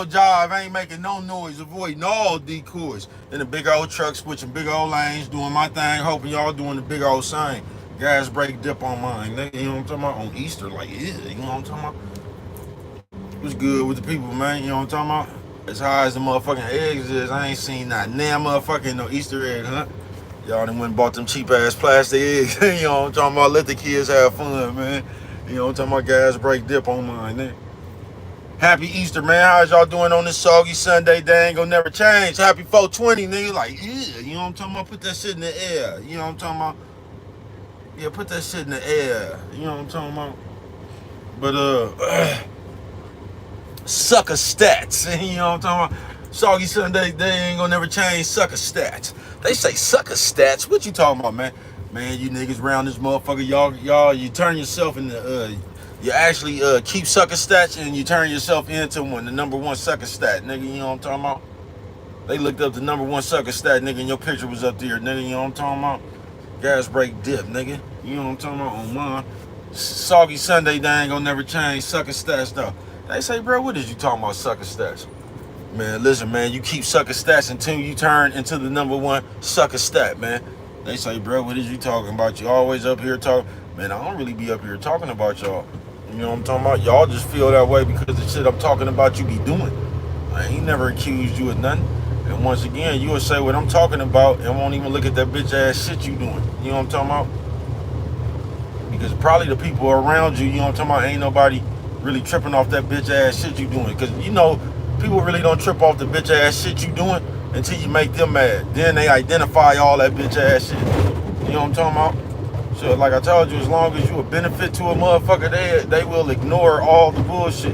job, ain't making no noise, avoiding all decoys. In the big old truck, switching big old lanes, doing my thing, hoping y'all doing the big old same. Gas brake dip on mine, nigga. You know what I'm talking about? On Easter, like, yeah, you know what I'm talking about? What's good with the people, man? You know what I'm talking about? As high as the motherfucking eggs is, I ain't seen not damn motherfucking no Easter egg hunt. Y'all done went and bought them cheap ass plastic eggs. You know what I'm talking about? Let the kids have fun, man. You know what I'm talking about? Gas brake dip on mine, nigga. Happy Easter, man. How's y'all doing on this soggy Sunday? They ain't gonna never change. Happy 420, nigga. Like, yeah, you know what I'm talking about? Put that shit in the air. You know what I'm talking about? Yeah, put that shit in the air. You know what I'm talking about? But, sucker stats. You know what I'm talking about? Soggy Sunday, they ain't gonna never change. Sucker stats. They say sucker stats. What you talking about, man? Man, you niggas around this motherfucker, y'all, you turn yourself into, you actually keep sucker stats and you turn yourself into the number one sucker stat, nigga. You know what I'm talking about? They looked up the number one sucker stat, nigga, and your picture was up there, nigga. You know what I'm talking about? Gas brake dip, nigga. You know what I'm talking about? On mine. Soggy Sunday, they ain't gonna never change. Sucker stats, though. They say, bro, what is you talking about, sucker stats? Man, listen, man, you keep sucker stats until you turn into the number one sucker stat, man. They say, bro, what is you talking about? You always up here talking. Man, I don't really be up here talking about y'all. You know what I'm talking about? Y'all just feel that way because the shit I'm talking about you be doing. I ain't never accused you of nothing. And once again, you will say what I'm talking about and won't even look at that bitch ass shit you doing. You know what I'm talking about? Because probably the people around you, you know what I'm talking about, ain't nobody really tripping off that bitch ass shit you doing. Because, you know, people really don't trip off the bitch ass shit you doing until you make them mad. Then they identify all that bitch ass shit. You know what I'm talking about? So like I told you, as long as you a benefit to a motherfucker, they will ignore all the bullshit.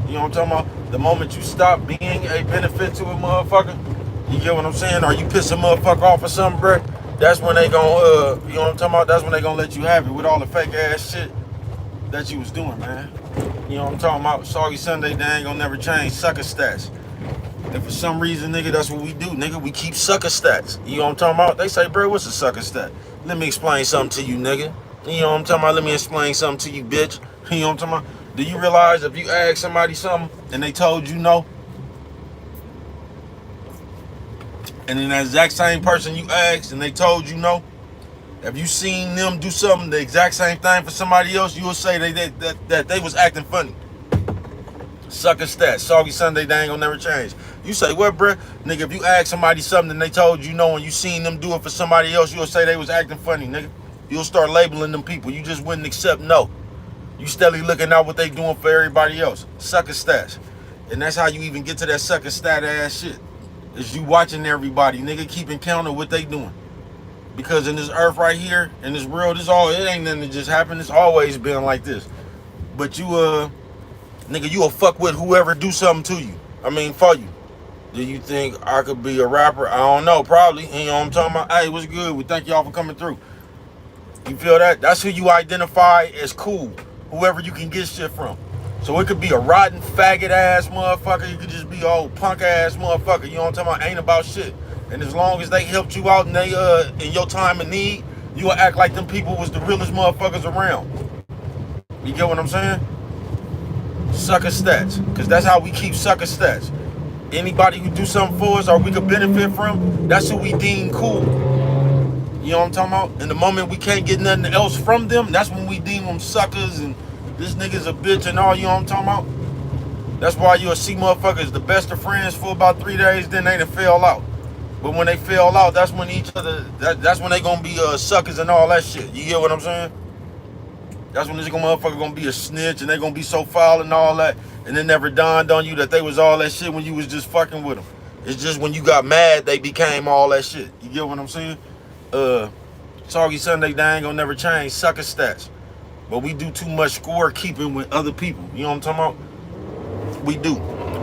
You know what I'm talking about? The moment you stop being a benefit to a motherfucker, you get what I'm saying? Or you piss a motherfucker off or something, bro, that's when they gon' you know what I'm talking about? That's when they gonna let you have it with all the fake ass shit that you was doing, man. You know what I'm talking about? Soggy Sunday, they ain't gonna never change. Sucker stats. And for some reason, nigga, that's what we do, nigga. We keep sucker stats. You know what I'm talking about? They say, bro, what's a sucker stat? Let me explain something to you, nigga. You know what I'm talking about? Let me explain something to you, bitch. You know what I'm talking about? Do you realize if you ask somebody something and they told you no, and then that exact same person you asked and they told you no, have you seen them do something the exact same thing for somebody else, you will say that they was acting funny. Sucker stats. Soggy Sunday, they ain't gonna never change. You say, what, bruh? Nigga, if you ask somebody something and they told you no and you seen them do it for somebody else, you'll say they was acting funny, nigga. You'll start labeling them people. You just wouldn't accept no. You steadily looking out what they doing for everybody else. Sucker stats. And that's how you even get to that sucker stat ass shit. Is you watching everybody, nigga, keeping count of what they doing. Because in this earth right here, in this world, it ain't nothing that just happened. It's always been like this. But you, nigga, you will fuck with whoever do something to you. I mean, for you. Do you think I could be a rapper? I don't know, probably. You know what I'm talking about? Hey, what's good? We thank y'all for coming through. You feel that? That's who you identify as cool. Whoever you can get shit from. So it could be a rotten, faggot ass motherfucker. It could just be old punk ass motherfucker. You know what I'm talking about? Ain't about shit. And as long as they helped you out and they in your time of need, you will act like them people was the realest motherfuckers around. You get what I'm saying? Sucker stats. Because that's how we keep sucker stats. Anybody who do something for us or we could benefit from, that's who we deem cool. You know what I'm talking about? And the moment we can't get nothing else from them, that's when we deem them suckers and this nigga's a bitch and all, you know what I'm talking about? That's why you'll see motherfuckers the best of friends for about 3 days, then they done fell out. But when they fell out, that's when that's when they gonna be suckers and all that shit. You get what I'm saying? That's when this motherfucker gonna be a snitch and they gonna be so foul and all that. And it never dawned on you that they was all that shit when you was just fucking with them. It's just when you got mad, they became all that shit. You get what I'm saying? Soggy Sunday, they ain't gonna never change. Sucker stats. But we do too much score keeping with other people. You know what I'm talking about? We do.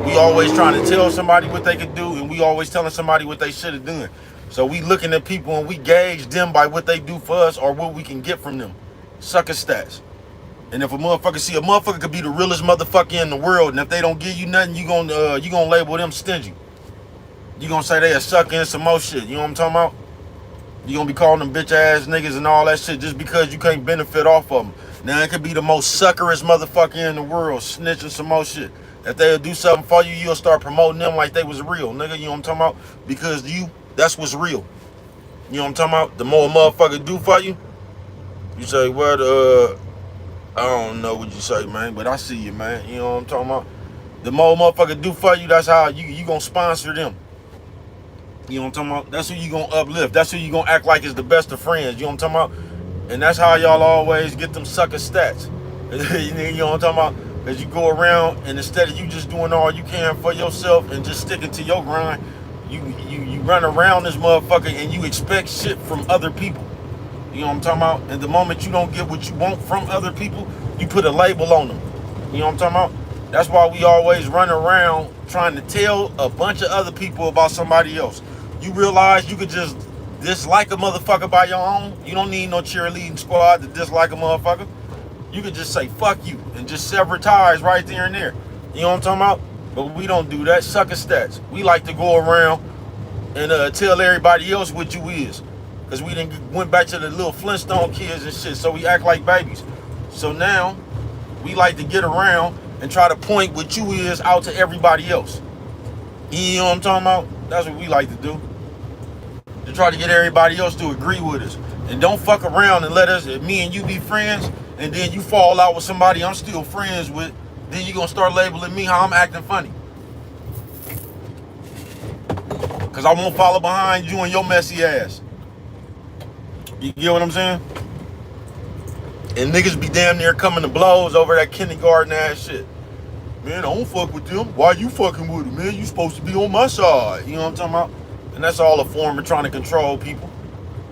We always trying to tell somebody what they could do, and we always telling somebody what they should have done. So we looking at people and we gauge them by what they do for us or what we can get from them. Sucker stats. And if a motherfucker could be the realest motherfucker in the world, and if they don't give you nothing, you gonna label them stingy. You gonna say they a sucker and some more shit. You know what I'm talking about? You gonna be calling them bitch ass niggas and all that shit just because you can't benefit off of them. Now it could be the most suckerest motherfucker in the world, snitching some more shit. If they'll do something for you, you'll start promoting them like they was real, nigga. You know what I'm talking about? Because that's what's real. You know what I'm talking about? The more a motherfucker do for you, you say, what, I don't know what you say, man, but I see you, man. You know what I'm talking about? The more a motherfucker do for you, that's how you gonna sponsor them. You know what I'm talking about? That's who you gonna uplift. That's who you gonna act like is the best of friends. You know what I'm talking about? And that's how y'all always get them sucker stats. You know what I'm talking about? As you go around and instead of you just doing all you can for yourself and just sticking to your grind, you run around this motherfucker and you expect shit from other people. You know what I'm talking about? And the moment you don't get what you want from other people, you put a label on them. You know what I'm talking about? That's why we always run around trying to tell a bunch of other people about somebody else. You realize you could just dislike a motherfucker by your own. You don't need no cheerleading squad to dislike a motherfucker. You could just say fuck you and just sever ties right there and there. You know what I'm talking about? But we don't do that. Sucker stats. We like to go around and tell everybody else what you is. Because we done went back to the little Flintstone kids and shit, so we act like babies. So now, we like to get around and try to point what you is out to everybody else. You know what I'm talking about? That's what we like to do. To try to get everybody else to agree with us. And don't fuck around and let us, me and you be friends, and then you fall out with somebody I'm still friends with, then you gonna start labeling me how I'm acting funny. Cause I won't follow behind you and your messy ass. You get what I'm saying? And niggas be damn near coming to blows over that kindergarten ass shit. Man, I don't fuck with them. Why you fucking with them, man? You supposed to be on my side. You know what I'm talking about? And that's all a form of trying to control people.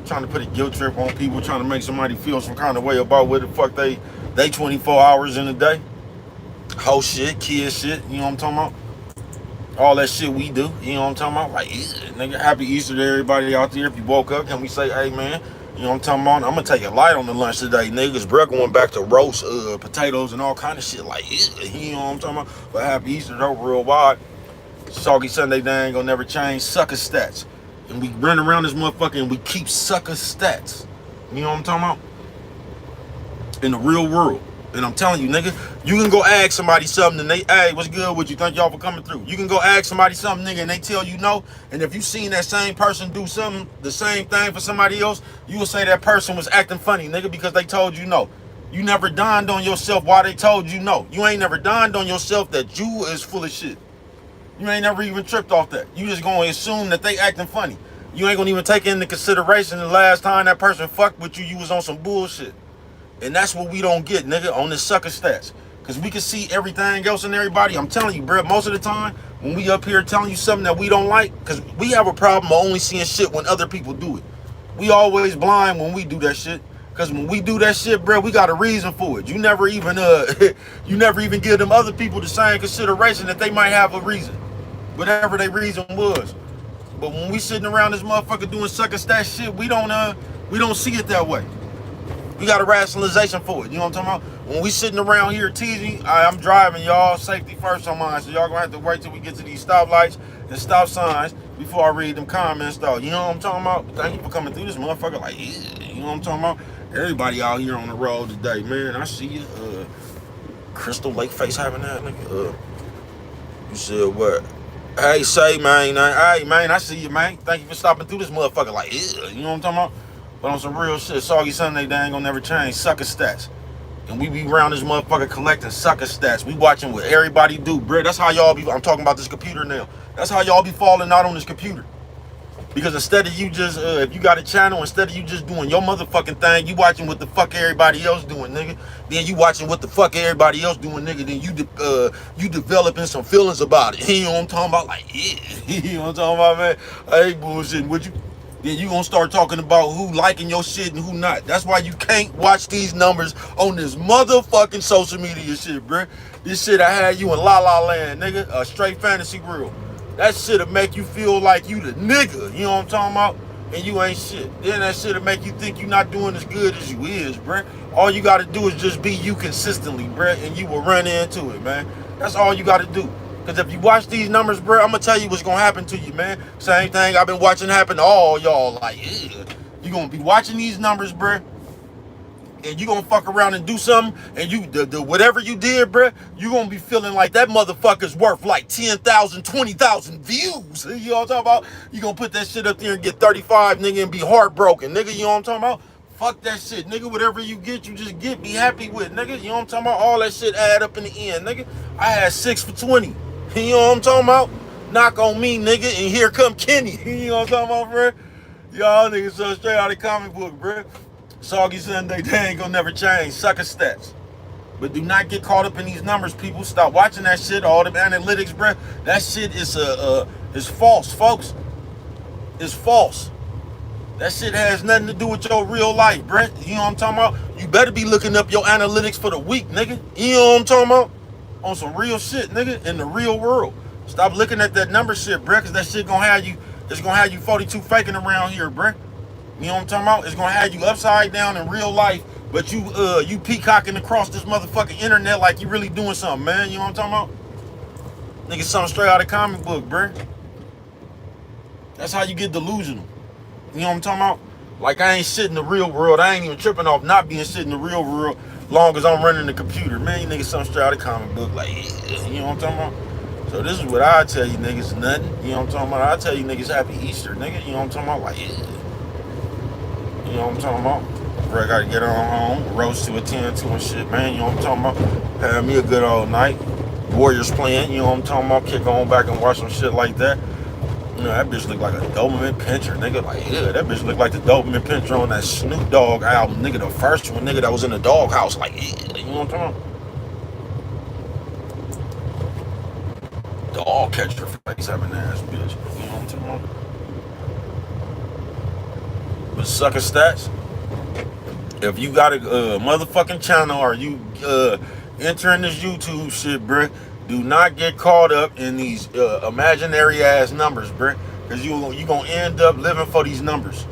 Trying to put a guilt trip on people, trying to make somebody feel some kind of way about what the fuck they 24 hours in a day. Whole shit, kid shit, you know what I'm talking about? All that shit we do, you know what I'm talking about? Like, nigga, happy Easter to everybody out there. If you woke up, can we say, hey, man, you know what I'm talking about? I'm gonna take it light on the lunch today, niggas. Bro, going back to roast potatoes and all kind of shit. Like, you know what I'm talking about? But happy Easter, though, real wide. Soggy Sunday, they ain't gonna never change. Sucker stats. And we run around this motherfucker and we keep sucker stats. You know what I'm talking about? In the real world. And I'm telling you, nigga, you can go ask somebody something and they, hey, what's good with you? Thank y'all for coming through. You can go ask somebody something, nigga, and they tell you no. And if you seen that same person do something, the same thing for somebody else, you will say that person was acting funny, nigga, because they told you no. You never dawned on yourself why they told you no. You ain't never dawned on yourself that you is full of shit. You ain't never even tripped off that. You just gonna assume that they acting funny. You ain't gonna even take into consideration the last time that person fucked with you, you was on some bullshit. And that's what we don't get, nigga, on this sucker stats. Because we can see everything else in everybody. I'm telling you, bro, most of the time, when we up here telling you something that we don't like, because we have a problem of only seeing shit when other people do it. We always blind when we do that shit. Because when we do that shit, bro, we got a reason for it. You never even you never even give them other people the same consideration that they might have a reason. Whatever their reason was. But when we sitting around this motherfucker doing sucker stat shit, we don't see it that way. We got a rationalization for it. You know what I'm talking about? When we sitting around here teasing, I'm driving, y'all. Safety first on mine. So y'all gonna have to wait till we get to these stoplights and stop signs before I read them comments, though. You know what I'm talking about? Thank you for coming through this motherfucker. Like, yeah, you know what I'm talking about? Everybody out here on the road today, man. I see you. Crystal Lake face having that, nigga. You said what? Hey, say, man. Hey, man, I see you, man. Thank you for stopping through this motherfucker. Like, yeah, you know what I'm talking about? But on some real shit, Soggy Sunday, they ain't gonna never change. Sucker stats. And we be around this motherfucker collecting sucker stats. We watching what everybody do, bro. That's how y'all be, I'm talking about this computer now. That's how y'all be falling out on this computer. Because instead of you just, if you got a channel, instead of you just doing your motherfucking thing, you watching what the fuck everybody else doing, nigga. Then you watching what the fuck everybody else doing, nigga. Then you developing some feelings about it. You know what I'm talking about? Like, yeah. You know what I'm talking about, man? I ain't bullshitting with you. Then you gonna start talking about who liking your shit and who not. That's why you can't watch these numbers on this motherfucking social media shit, bruh. This shit I had you in La La Land, nigga. A straight fantasy world. That shit'll make you feel like you the nigga, you know what I'm talking about? And you ain't shit. Then that shit'll make you think you not doing as good as you is, bruh. All you gotta do is just be you consistently, bruh, and you will run into it, man. That's all you gotta do. Because if you watch these numbers, bro, I'm going to tell you what's going to happen to you, man. Same thing I've been watching happen to all y'all. Like, yeah. You're going to be watching these numbers, bro. and you gonna fuck around and do something, and you the whatever you did, bruh, you gonna be feeling like that motherfucker's worth like 10,000, 20,000 views. You know what I'm talking about? You gonna put that shit up there and get 35, nigga, and be heartbroken, nigga. You know what I'm talking about? Fuck that shit, nigga. Whatever you get, you just get. Be happy with, nigga. You know what I'm talking about? All that shit add up in the end, nigga. I had 6 for 20. You know what I'm talking about? Knock on me, nigga, and here come Kenny. You know what I'm talking about, bruh? Y'all niggas so straight out of the comic book, bruh. Soggy Sunday, they ain't gonna never change. Sucker stats. But do not get caught up in these numbers, people. Stop watching that shit. All them analytics, bruh. That shit is false, folks. It's false. That shit has nothing to do with your real life, bruh. You know what I'm talking about? You better be looking up your analytics for the week, nigga. You know what I'm talking about? On some real shit, nigga, in the real world. Stop looking at that number shit, bruh, because that shit gonna have you, it's gonna have you 42 faking around here, bruh. You know what I'm talking about? It's gonna have you upside down in real life, but you peacocking across this motherfucking internet like you really doing something, man. You know what I'm talking about? Nigga, something straight out of comic book, bruh. That's how you get delusional. You know what I'm talking about? Like I ain't shit in the real world. I ain't even tripping off not being shit in the real world long as I'm running the computer. Man, you niggas something straight out of comic book. Like, yeah, you know what I'm talking about? So this is what I tell you niggas, nothing. You know what I'm talking about? I tell you niggas happy Easter, nigga. You know what I'm talking about? Like, yeah. You know what I'm talking about? Bro, I gotta get on home. Roast to attend to and shit, man. You know what I'm talking about? Have me a good old night. Warriors playing, you know what I'm talking about? Kick on back and watch some shit like that. You know, that bitch look like a Doberman Pinscher, nigga. Like, yeah, that bitch look like the Doberman Pinscher on that Snoop Dogg album, nigga. The first one, nigga, that was in the doghouse. Like, yeah, you know what I'm talking about? Dog catcher face having ass bitch. You know what I'm talking about? But sucker stats, if you got a motherfucking channel or you entering this YouTube shit, bruh, do not get caught up in these imaginary ass numbers, bruh. Because you gonna end up living for these numbers.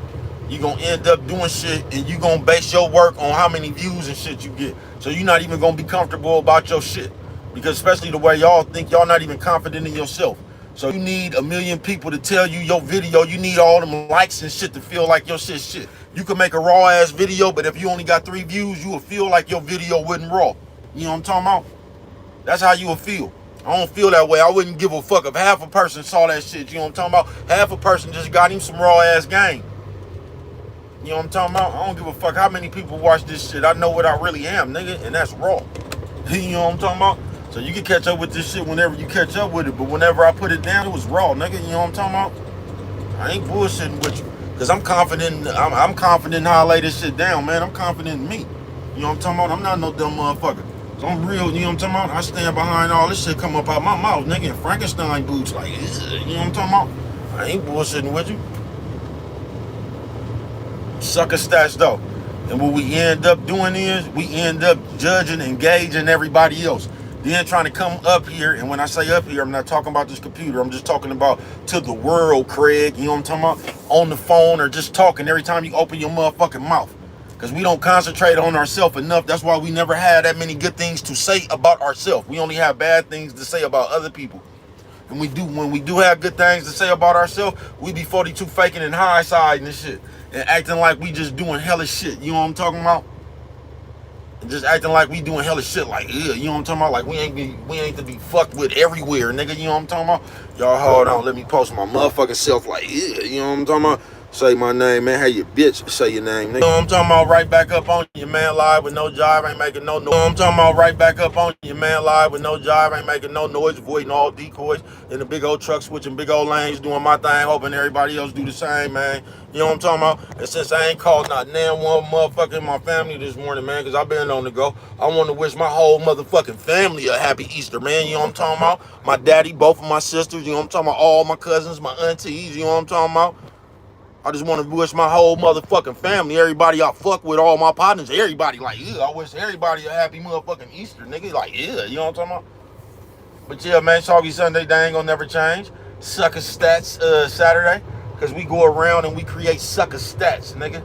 You gonna end up doing shit and you gonna base your work on how many views and shit you get. So you're not even gonna be comfortable about your shit. Because especially the way y'all think, y'all not even confident in yourself. So you need 1 million people to tell you your video. You need all them likes and shit to feel like your shit. You can make a raw ass video, but if you only got 3 views, you will feel like your video wasn't raw. You know what I'm talking about? That's how you will feel. I don't feel that way. I wouldn't give a fuck if half a person saw that shit. You know what I'm talking about? Half a person just got him some raw ass game. You know what I'm talking about? I don't give a fuck how many people watch this shit. I know what I really am, nigga, and that's raw. You know what I'm talking about? So you can catch up with this shit whenever you catch up with it, but whenever I put it down, it was raw, nigga. You know what I'm talking about? I ain't bullshitting with you, cause I'm confident. I'm confident in how I lay this shit down, man. I'm confident in me. You know what I'm talking about? I'm not no dumb motherfucker. So I'm real. You know what I'm talking about? I stand behind all this shit come up out my mouth, nigga. In Frankenstein boots, like, you know what I'm talking about? I ain't bullshitting with you. Sucker stats though, and what we end up doing is we end up judging and gauging everybody else. Then trying to come up here, and when I say up here, I'm not talking about this computer. I'm just talking about to the world, Craig. You know what I'm talking about? On the phone or just talking every time you open your motherfucking mouth. Because we don't concentrate on ourselves enough. That's why we never had that many good things to say about ourselves. We only have bad things to say about other people. And when we do have good things to say about ourselves, we be 42 faking and high siding and shit. And acting like we just doing hella shit. You know what I'm talking about? Just acting like we doing hella shit, like, yeah, you know what I'm talking about? Like, we ain't to be fucked with everywhere, nigga, you know what I'm talking about? Y'all hold on, let me post my motherfucking self, like, yeah, you know what I'm talking about? Say my name, man. Hey, you bitch, say your name, nigga. You know what I'm talking about? Right back up on you, man, live with no jive, ain't making no noise. You know what I'm talking about? Right back up on you, man, live with no jive, ain't making no noise, avoiding all decoys in the big old truck, switching big old lanes, doing my thing, hoping everybody else do the same, man. You know what I'm talking about? And since I ain't called not damn one motherfucker in my family this morning, man, because I've been on the go, I want to wish my whole motherfucking family a happy Easter, man. You know what I'm talking about? My daddy, both of my sisters, you know what I'm talking about? All my cousins, my aunties, you know what I'm talking about? I just want to wish my whole motherfucking family, everybody I fuck with, all my partners, everybody, like, yeah, I wish everybody a happy motherfucking Easter, nigga. Like, yeah, you know what I'm talking about? But yeah, man, Soggy Sunday, they ain't gonna never change. Sucker stats Saturday, because we go around and we create sucker stats, nigga.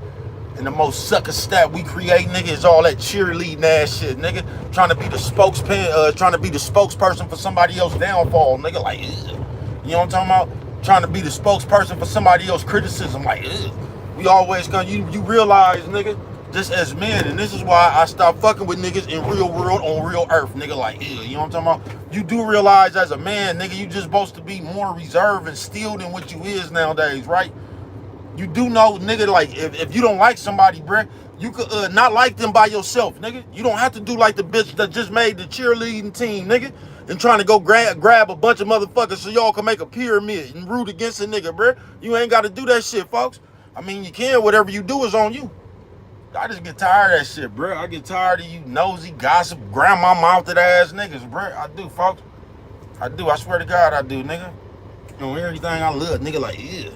And the most sucker stat we create, nigga, is all that cheerleading ass shit, nigga. Trying to be the spokesperson for somebody else's downfall, nigga. Like, ugh. You know what I'm talking about? Trying to be the spokesperson for somebody else's criticism, like, ugh. We always come. You realize, nigga, just as men, and this is why I stopped fucking with niggas in real world on real earth, nigga. Like, ew, you know what I'm talking about? You do realize as a man, nigga, you just supposed to be more reserved and still than what you is nowadays, right? You do know, nigga, like, if you don't like somebody, bruh, you could not like them by yourself, nigga. You don't have to do like the bitch that just made the cheerleading team, nigga, and trying to go grab a bunch of motherfuckers so y'all can make a pyramid and root against a nigga, bruh. You ain't got to do that shit, folks. I mean, you can. Whatever you do is on you. I just get tired of that shit, bruh. I get tired of you nosy, gossip, grandma-mouthed ass niggas, bruh. I do, folks. I do. I swear to God, I do, nigga. You know, everything I love, nigga, like, yeah.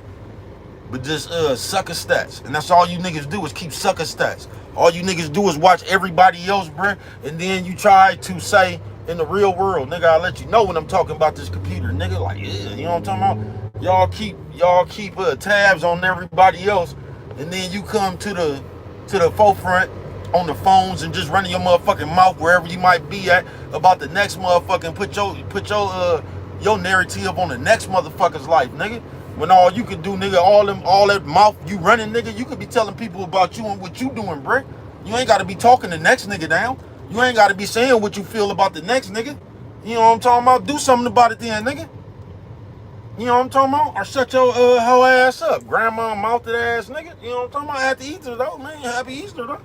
But just sucker stats. And that's all you niggas do is keep sucker stats. All you niggas do is watch everybody else, bruh. And then you try to say in the real world, nigga, I'll let you know when I'm talking about this computer, nigga. Like, yeah, you know what I'm talking about? Y'all keep tabs on everybody else. And then you come to the forefront on the phones and just running your motherfucking mouth wherever you might be at about the next motherfucking put your narrative on the next motherfucker's life, nigga. When all you can do, nigga, all that mouth you running, nigga, you could be telling people about you and what you doing, bruh. You ain't gotta be talking the next nigga down. You ain't gotta be saying what you feel about the next nigga. You know what I'm talking about? Do something about it then, nigga. You know what I'm talking about? Or shut your whole ass up, grandma mouthed ass nigga. You know what I'm talking about? Happy Easter though, man. Happy Easter though.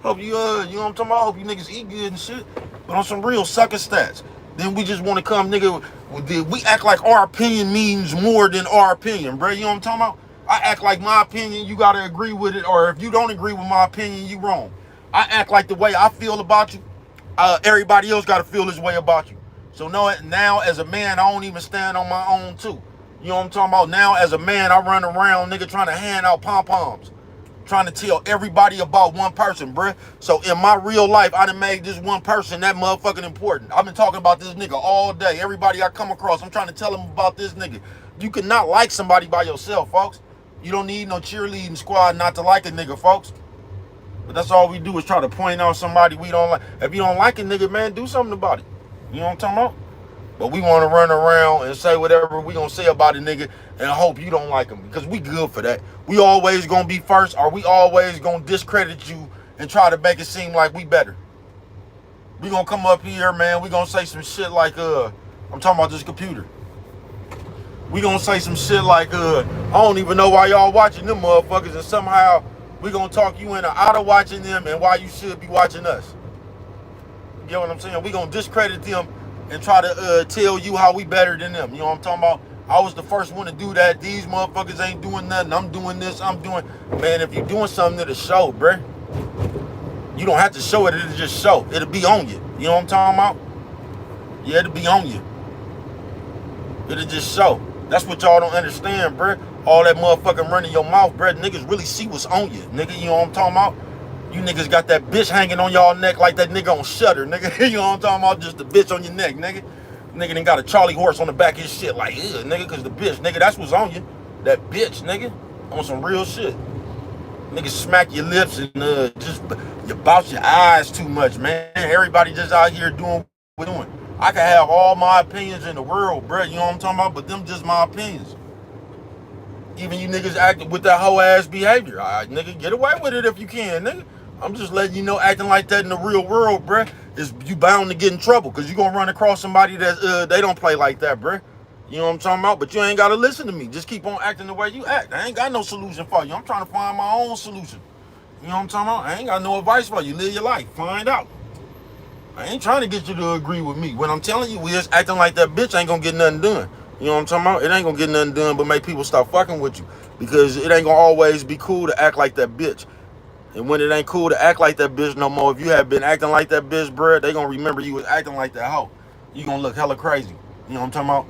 Hope you you know what I'm talking about? Hope you niggas eat good and shit. But on some real sucker stats. Then we just want to come, nigga. We act like our opinion means more than our opinion, bro. You know what I'm talking about? I act like my opinion, you gotta agree with it, or if you don't agree with my opinion, you wrong. I act like the way I feel about you, everybody else gotta feel this way about you. So now as a man, I don't even stand on my own too. You know what I'm talking about? Now as a man, I run around, nigga, trying to hand out pom-poms. Trying to tell everybody about one person, bruh. So in my real life, I done made this one person that motherfucking important. I've been talking about this nigga all day. Everybody I come across, I'm trying to tell them about this nigga. You cannot like somebody by yourself, folks. You don't need no cheerleading squad not to like a nigga, folks. But that's all we do is try to point out somebody we don't like. If you don't like a nigga, man, do something about it. You know what I'm talking about? But we want to run around and say whatever we gonna say about a nigga and hope you don't like him, because we good for that. We always gonna be first, or we always gonna discredit you and try to make it seem like we better. We gonna come up here, man, we gonna say some shit like, I'm talking about this computer. We gonna say some shit like, I don't even know why y'all watching them motherfuckers, and somehow we gonna talk you into out of watching them and why you should be watching us. You get what I'm saying? We gonna discredit them and try to tell you how we better than them. You know what I'm talking about? I was the first one to do that. These motherfuckers ain't doing nothing. I'm doing this. I'm doing... Man, if you're doing something, it'll show, bruh. You don't have to show it. It'll just show. It'll be on you. You know what I'm talking about? Yeah, it'll be on you. It'll just show. That's what y'all don't understand, bruh. All that motherfucking running your mouth, bruh. Niggas really see what's on you. Nigga, you know what I'm talking about? You niggas got that bitch hanging on y'all neck like that nigga on Shutter, nigga. You know what I'm talking about? Just the bitch on your neck, nigga. Nigga done got a Charlie horse on the back of his shit like, yeah, nigga, cause the bitch, nigga, that's what's on you. That bitch, nigga, on some real shit. Nigga smack your lips and just you bounce your eyes too much, man. Everybody just out here doing what we're doing. I can have all my opinions in the world, bro. You know what I'm talking about? But them just my opinions. Even you niggas acting with that whole ass behavior. All right, nigga, get away with it if you can, nigga. I'm just letting you know, acting like that in the real world, bruh, is you bound to get in trouble, because you're going to run across somebody that they don't play like that, bruh. You know what I'm talking about? But you ain't got to listen to me. Just keep on acting the way you act. I ain't got no solution for you. I'm trying to find my own solution. You know what I'm talking about? I ain't got no advice for you. Live your life. Find out. I ain't trying to get you to agree with me. What I'm telling you is acting like that bitch ain't going to get nothing done. You know what I'm talking about? It ain't going to get nothing done but make people stop fucking with you, because it ain't going to always be cool to act like that bitch. And when it ain't cool to act like that bitch no more, if you have been acting like that bitch, bruh, they gonna remember you was acting like that hoe. You gonna look hella crazy. You know what I'm talking about?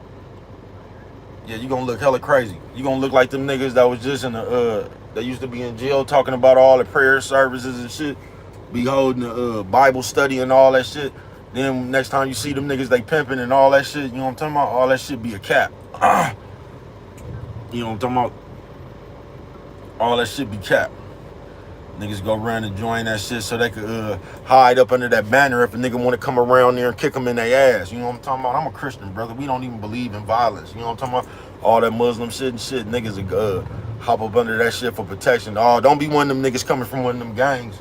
Yeah, you gonna look hella crazy. You gonna look like them niggas that was just in the, that used to be in jail talking about all the prayer services and shit. Be holding the Bible study and all that shit. Then next time you see them niggas, they pimping and all that shit, you know what I'm talking about? All that shit be a cap. You know what I'm talking about? All that shit be cap. Niggas go around and join that shit so they could hide up under that banner if a nigga want to come around there and kick them in their ass. You know what I'm talking about? I'm a Christian, brother. We don't even believe in violence. You know what I'm talking about? All that Muslim shit and niggas hop up under that shit for protection. Oh, don't be one of them niggas coming from one of them gangs.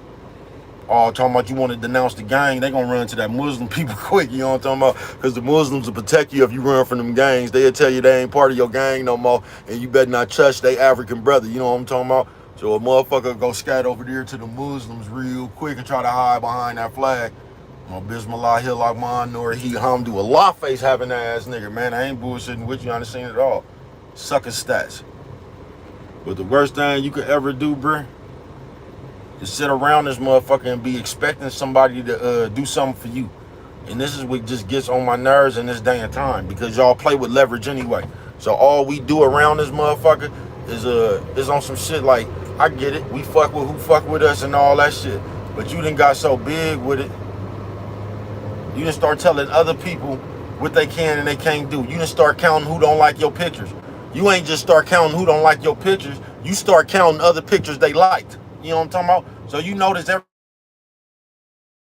Oh, talking about you want to denounce the gang, they gonna run to that Muslim people quick, you know what I'm talking about? Because the Muslims will protect you if you run from them gangs. They'll tell you they ain't part of your gang no more, and you better not touch they African brother, you know what I'm talking about? So a motherfucker go scat over there to the Muslims real quick and try to hide behind that flag. Bismillah, Hilakman, nor he Hamdulillah face having that ass nigga, man. I ain't bullshitting with you, I understand it all. Sucker stats. But the worst thing you could ever do, bruh, to sit around this motherfucker and be expecting somebody to do something for you. And this is what just gets on my nerves in this day and time, because y'all play with leverage anyway. So all we do around this motherfucker is on some shit like, I get it, we fuck with who fuck with us and all that shit. But you done got so big with it. You done start telling other people what they can and they can't do. You done start counting who don't like your pictures. You ain't just start counting who don't like your pictures. You start counting other pictures they liked. You know what I'm talking about? So you notice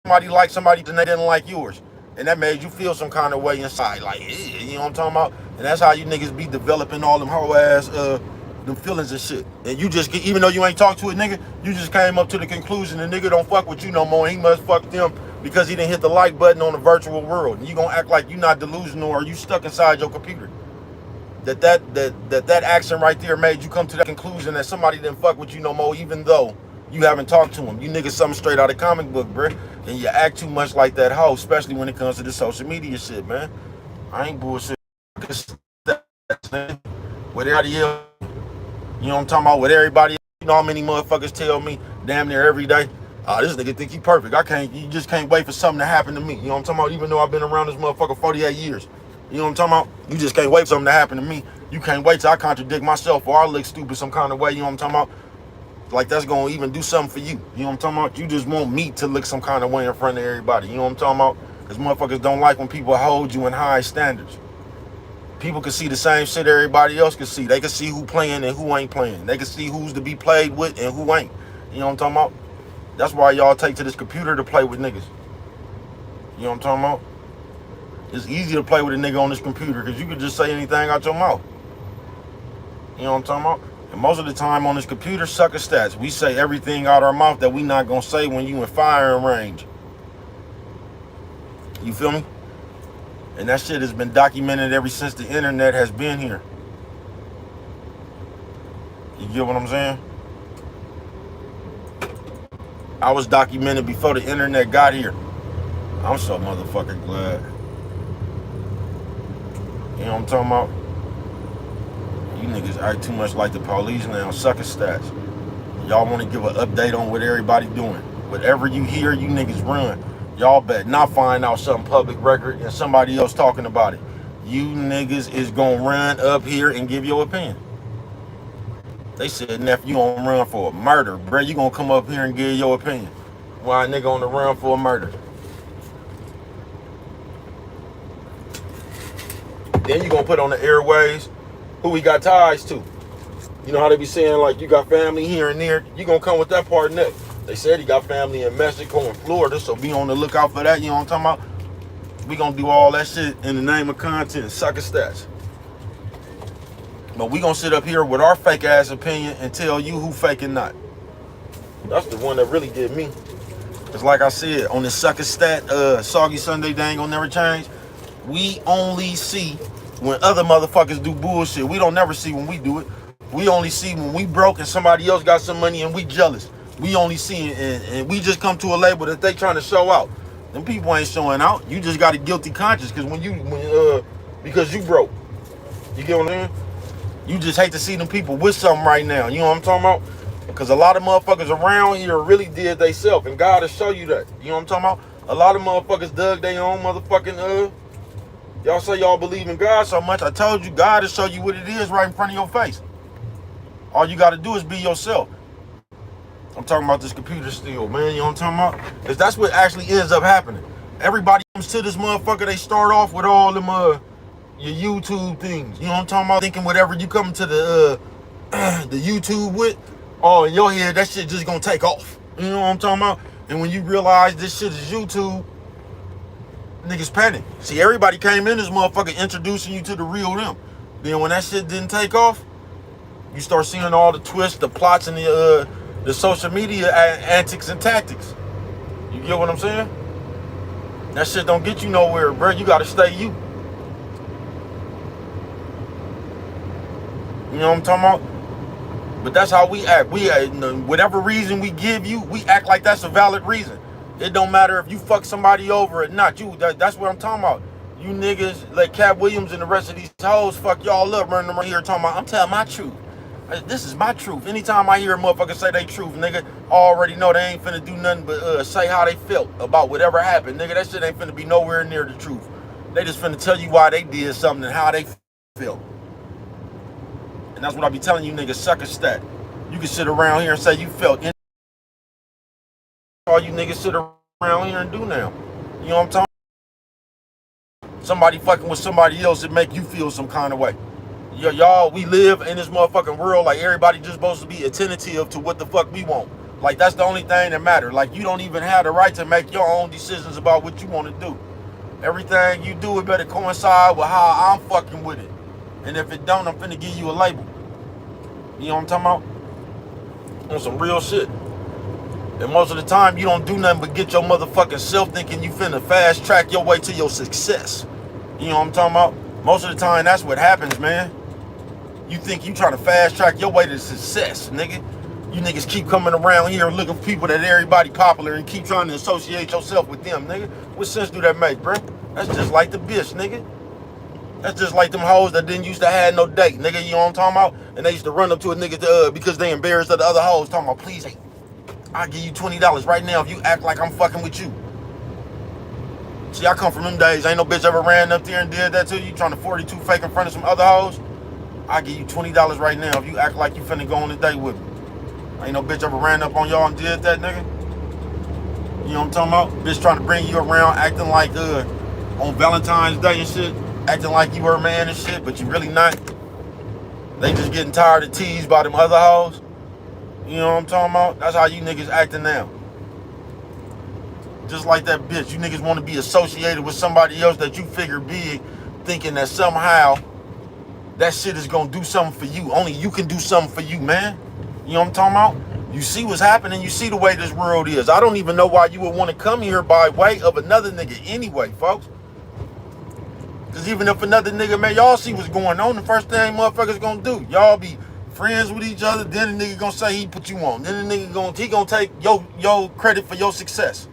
everybody liked somebody and they didn't like yours. And that made you feel some kind of way inside. Like, you know what I'm talking about? And that's how you niggas be developing all them whole ass them feelings and shit. And you just, even though you ain't talked to a nigga, you just came up to the conclusion the nigga don't fuck with you no more. And he must fuck them because he didn't hit the like button on the virtual world. And you gonna act like you not delusional or you stuck inside your computer. That action right there made you come to that conclusion that somebody didn't fuck with you no more, even though you haven't talked to him. You niggas something straight out of comic book, bruh. And you act too much like that hoe, especially when it comes to the social media shit, man. I ain't bullshit. With everybody else, you know what I'm talking about? With everybody else, you know how many motherfuckers tell me damn near every day, this nigga think he perfect. You just can't wait for something to happen to me. You know what I'm talking about? Even though I've been around this motherfucker 48 years. You know what I'm talking about? You just can't wait for something to happen to me. You can't wait till I contradict myself or I look stupid some kind of way. You know what I'm talking about? Like that's gonna even do something for you. You know what I'm talking about? You just want me to look some kind of way in front of everybody. You know what I'm talking about? Because motherfuckers don't like when people hold you in high standards. People can see the same shit everybody else can see. They can see who playing and who ain't playing. They can see who's to be played with and who ain't. You know what I'm talking about? That's why y'all take to this computer to play with niggas. You know what I'm talking about? It's easy to play with a nigga on this computer because you can just say anything out your mouth. You know what I'm talking about? And most of the time on this computer, sucker stats. We say everything out our mouth that we not gonna say when you in firing range. You feel me? And that shit has been documented ever since the internet has been here. You get what I'm saying? I was documented before the internet got here. I'm so motherfucking glad. You know what I'm talking about? You niggas act too much like the police now, sucker stats. Y'all want to give an update on what everybody doing. Whatever you hear, you niggas run. Y'all better not find out something public record and somebody else talking about it. You niggas is gonna run up here and give your opinion. They said, Neff, you gonna run for a murder, bro. You gonna come up here and give your opinion. Why a nigga on the run for a murder? Then you gonna put on the airways who we got ties to. You know how they be saying, like, you got family here and there. You gonna come with that part next. They said he got family in Mexico and Florida, so be on the lookout for that. You know what I'm talking about? We gonna do all that shit in the name of content, sucker stats. But we gonna sit up here with our fake ass opinion and tell you who fake and not. That's the one that really did me. Cause like I said, on this sucker stat, Soggy Sunday, they ain't gonna never change. We only see when other motherfuckers do bullshit. We don't never see when we do it. We only see when we broke and somebody else got some money and we jealous. We only see it, and we just come to a label that they trying to show out. Them people ain't showing out. You just got a guilty conscience because because you broke. You get what I'm saying? You just hate to see them people with something right now. You know what I'm talking about? Because a lot of motherfuckers around here really did they self, and God will show you that. You know what I'm talking about? A lot of motherfuckers dug their own motherfucking y'all say y'all believe in God so much. I told you, God will show you what it is right in front of your face. All you got to do is be yourself. I'm talking about this computer still, man. You know what I'm talking about? Because that's what actually ends up happening. Everybody comes to this motherfucker, they start off with all them your YouTube things. You know what I'm talking about? Thinking whatever you come to the YouTube with, in your head, that shit just gonna take off. You know what I'm talking about? And when you realize this shit is YouTube, niggas panic. See, everybody came in this motherfucker introducing you to the real them. Then when that shit didn't take off, you start seeing all the twists, the plots, and the social media antics and tactics. You know what I'm saying? That shit don't get you nowhere, bro. You gotta stay you. You know what I'm talking about? But that's how we act. Whatever reason we give you, we act like that's a valid reason. It don't matter if you fuck somebody over or not. That's what I'm talking about. You niggas like Cat Williams and the rest of these hoes fuck y'all up running around here talking about, I'm telling my truth. This is my truth. Anytime I hear a motherfucker say they truth, nigga, I already know they ain't finna do nothing but say how they felt about whatever happened. Nigga, that shit ain't finna be nowhere near the truth. They just finna tell you why they did something and how they felt. And that's what I be telling you niggas, suck a stat. You can sit around here and say you felt. All you niggas sit around here and do now. You know what I'm talking about? Somebody fucking with somebody else, it make you feel some kind of way. Y'all, we live in this motherfucking world like everybody just supposed to be attentive to what the fuck we want. Like that's the only thing that matters. Like you don't even have the right to make your own decisions about what you want to do. Everything you do, it better coincide with how I'm fucking with it. And if it don't, I'm finna give you a label. You know what I'm talking about? On some real shit. And most of the time, you don't do nothing but get your motherfucking self thinking you finna fast track your way to your success. You know what I'm talking about? Most of the time, that's what happens, man. You think you trying to fast track your way to success, nigga. You niggas keep coming around here looking for people that everybody popular and keep trying to associate yourself with them, nigga. What sense do that make, bro? That's just like the bitch, nigga. That's just like them hoes that didn't used to have no date, nigga. You know what I'm talking about? And they used to run up to a nigga because they embarrassed of the other hoes, talking about, please, hey, I'll give you $20 right now if you act like I'm fucking with you. See, I come from them days. Ain't no bitch ever ran up there and did that to you, trying to 42 fake in front of some other hoes. I'll give you $20 right now if you act like you finna go on a date with me. Ain't no bitch ever ran up on y'all and did that, nigga. You know what I'm talking about? Bitch trying to bring you around acting like on Valentine's Day and shit, acting like you were a man and shit, but you really not. They just getting tired of teased by them other hoes. You know what I'm talking about? That's how you niggas acting now. Just like that bitch. You niggas want to be associated with somebody else that you figure big, thinking that somehow that shit is gonna do something for you. Only you can do something for you, man. You know what I'm talking about? You see what's happening. You see the way this world is. I don't even know why you would want to come here by way of another nigga anyway, folks. Because even if another nigga, man, y'all see what's going on, the first thing motherfuckers gonna do, y'all be friends with each other, then the nigga gonna say he put you on. Then the nigga he gonna take your credit for your success.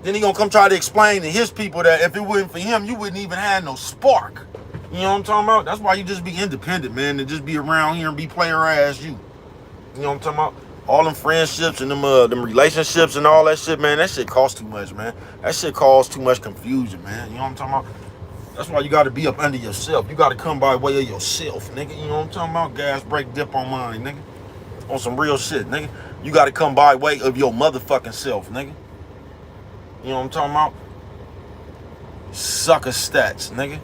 Then he gonna come try to explain to his people that if it wasn't for him, you wouldn't even have no spark. You know what I'm talking about? That's why you just be independent, man, and just be around here and be player ass you. You know what I'm talking about? All them friendships and them relationships and all that shit, man, that shit costs too much, man. That shit causes too much confusion, man. You know what I'm talking about? That's why you got to be up under yourself. You got to come by way of yourself, nigga. You know what I'm talking about? Gas, brake, dip on mine, nigga. On some real shit, nigga. You got to come by way of your motherfucking self, nigga. You know what I'm talking about? Sucker stats, nigga.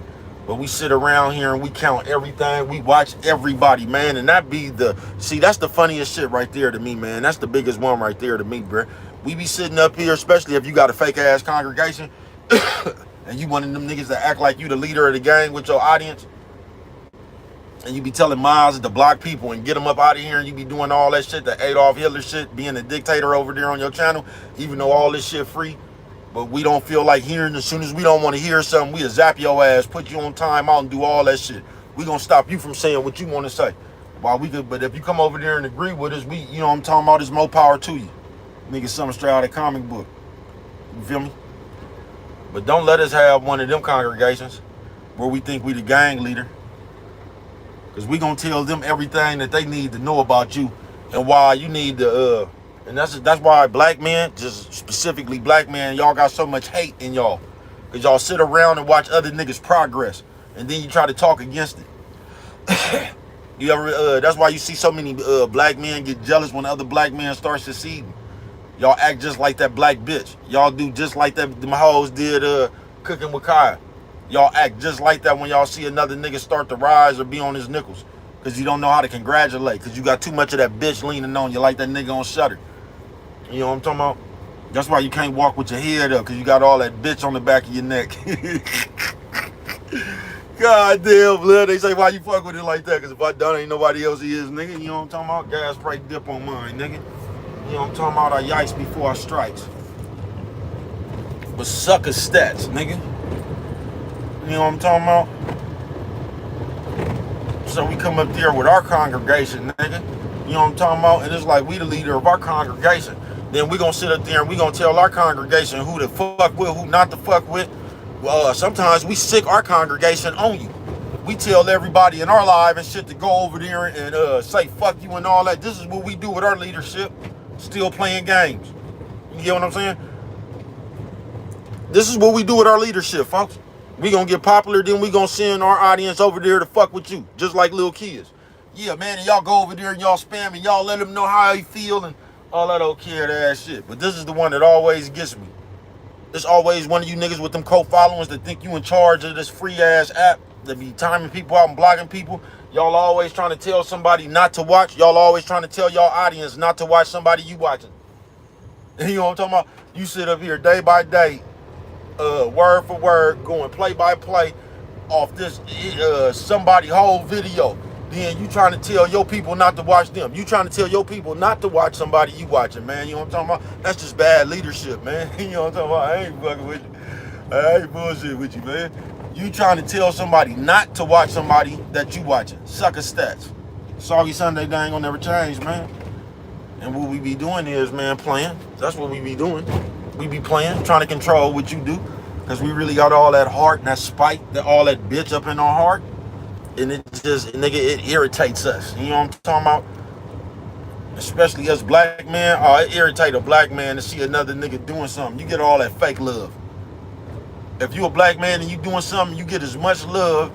But we sit around here and we count everything. We watch everybody, man. And that be see, that's the funniest shit right there to me, man. That's the biggest one right there to me, bro. We be sitting up here, especially if you got a fake ass congregation and you one of them niggas that act like you the leader of the gang with your audience. And you be telling Miles to block people and get them up out of here, and you be doing all that shit, the Adolf Hitler shit, being a dictator over there on your channel, even though all this shit free. But we don't feel like hearing. As soon as we don't want to hear something, we'll zap your ass, put you on timeout, and do all that shit. We gonna stop you from saying what you want to say. While we could, but if you come over there and agree with us, you know what I'm talking about, there's more power to you. Nigga, something straight out of comic book. You feel me? But don't let us have one of them congregations where we think we the gang leader. Because we gonna tell them everything that they need to know about you and why you need to and that's why black men, just specifically black men, y'all got so much hate in y'all. Because y'all sit around and watch other niggas progress. And then you try to talk against it. You ever, that's why you see so many black men get jealous when other black men start succeeding. Y'all act just like that black bitch. Y'all do just like that them hoes did cooking with Kaya. Y'all act just like that when y'all see another nigga start to rise or be on his nickels. Because you don't know how to congratulate. Because you got too much of that bitch leaning on you like that nigga on Shutter. You know what I'm talking about? That's why you can't walk with your head up, because you got all that bitch on the back of your neck. God damn, blood. They say, why you fuck with it like that? Because if I done, ain't nobody else is, nigga. You know what I'm talking about? Gas, brake, dip on mine, nigga. You know what I'm talking about? I yikes before I strikes. but sucker stats, nigga. You know what I'm talking about? So we come up there with our congregation, nigga. You know what I'm talking about? And it's like we the leader of our congregation. Then we gonna sit up there and we gonna tell our congregation who to fuck with, who not to fuck with. Sometimes we sick our congregation on you. We tell everybody in our live and shit to go over there and say fuck you and all that. This is what we do with our leadership. Still playing games. You get what I'm saying? This is what we do with our leadership, folks. We gonna get popular, then we gonna send our audience over there to fuck with you, just like little kids. Yeah, man, and y'all go over there and y'all spam and y'all let them know how you feel and all that old kid ass shit. But this is the one that always gets me. It's always one of you niggas with them co-followers that think you in charge of this free ass app that be timing people out and blocking people. Y'all always trying to tell somebody not to watch. Y'all always trying to tell y'all audience not to watch somebody you watching. And you know what I'm talking about? You sit up here day by day, word for word, going play by play off this somebody whole video. Then you trying to tell your people not to watch them. You trying to tell your people not to watch somebody you watching, man. You know what I'm talking about? That's just bad leadership, man. You know what I'm talking about? I ain't fucking with you. I ain't bullshit with you, man. You trying to tell somebody not to watch somebody that you watching. Sucker stats. Soggy Sunday, they ain't gonna never change, man. And what we be doing is, man, playing. That's what we be doing. We be playing, trying to control what you do. Because we really got all that heart and that spite, all that bitch up in our heart. And it just, nigga, it irritates us. You know what I'm talking about? Especially us black men. Oh, it irritates a black man to see another nigga doing something. You get all that fake love. If you a black man and you doing something, you get as much love